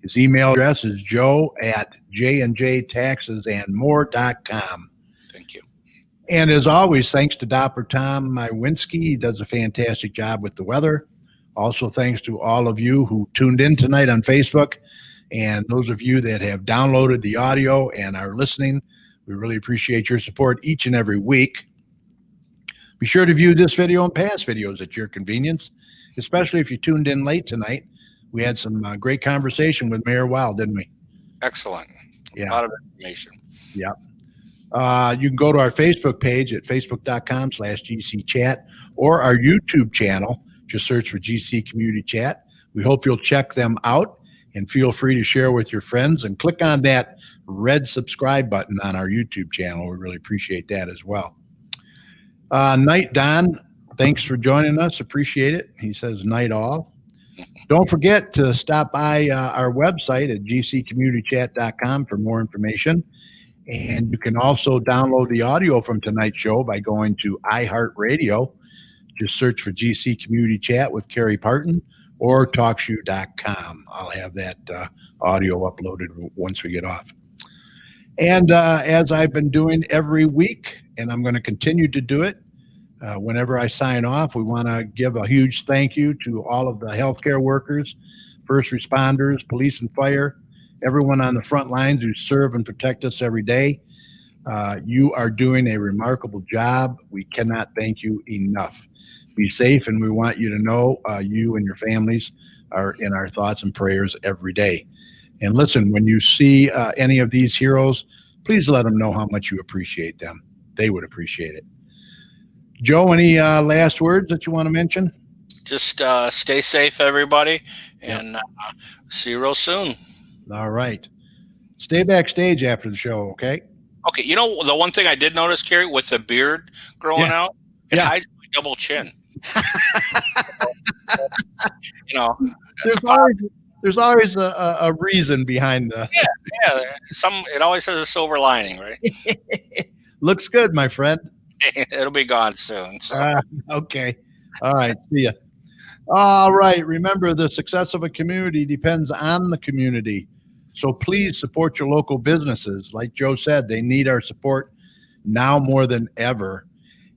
His email address is joe@jnjtaxesandmore.com. Thank you. And as always, thanks to Dr. Tom Mywinski. He does a fantastic job with the weather. Also, thanks to all of you who tuned in tonight on Facebook. And those of you that have downloaded the audio and are listening, we really appreciate your support each and every week. Be sure to view this video and past videos at your convenience, especially if you tuned in late tonight. We had some great conversation with Mayor Wild, didn't we? Excellent. Yeah. A lot of information. Yeah. You can go to our Facebook page at facebook.com/GCChat or our YouTube channel. Just search for GC Community Chat. We hope you'll check them out and feel free to share with your friends and click on that red subscribe button on our YouTube channel. We really appreciate that as well. Night, Don. Thanks for joining us. Appreciate it. He says night all. Don't forget to stop by our website at gccommunitychat.com for more information. And you can also download the audio from tonight's show by going to iHeartRadio. Just search for GC Community Chat with Carrie Parton or TalkShoe.com. I'll have that audio uploaded once we get off. And as I've been doing every week, and I'm going to continue to do it, whenever I sign off, we want to give a huge thank you to all of the healthcare workers, first responders, police and fire, everyone on the front lines who serve and protect us every day. You are doing a remarkable job. We cannot thank you enough. Be safe, and we want you to know you and your families are in our thoughts and prayers every day. And listen, when you see any of these heroes, please let them know how much you appreciate them. They would appreciate it. Joe, any last words that you want to mention? Just stay safe, everybody, and see you real soon. All right. Stay backstage after the show, okay? Okay, you know, the one thing I did notice, Carrie, with the beard growing out, it hides my double chin. You know, there's always a reason behind the... It always has a silver lining, right? Looks good, my friend. It'll be gone soon. So. Okay. All right. See ya. All right. Remember, the success of a community depends on the community. So please support your local businesses. Like Joe said, they need our support now more than ever.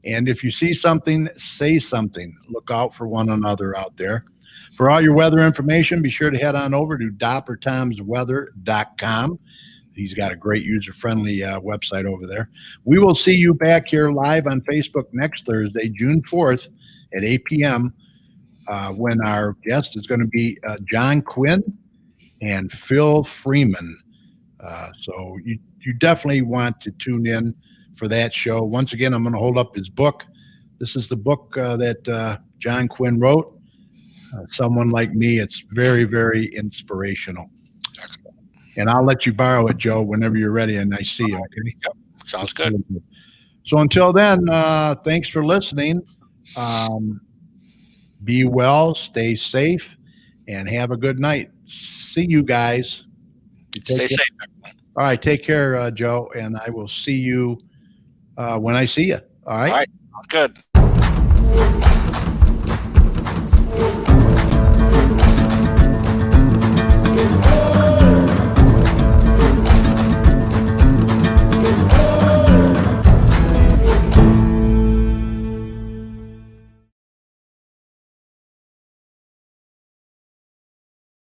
And if you see something, say something. Look out for one another out there. For all your weather information, be sure to head on over to doppertomsweather.com. He's got a great user-friendly website over there. We will see you back here live on Facebook next Thursday, June 4th at 8 p.m. When our guest is going to be John Quinn and Phil Freeman. So you definitely want to tune in for that show. Once again, I'm going to hold up his book. This is the book that John Quinn wrote. Someone Like Me. It's very, very inspirational. And I'll let you borrow it, Joe, whenever you're ready and I see you. Okay? Yep. Sounds good. So until then, thanks for listening. Be well, stay safe, and have a good night. See you guys. Stay safe, everyone. All right. Take care, Joe, and I will see you when I see you. All right. All right. Sounds good.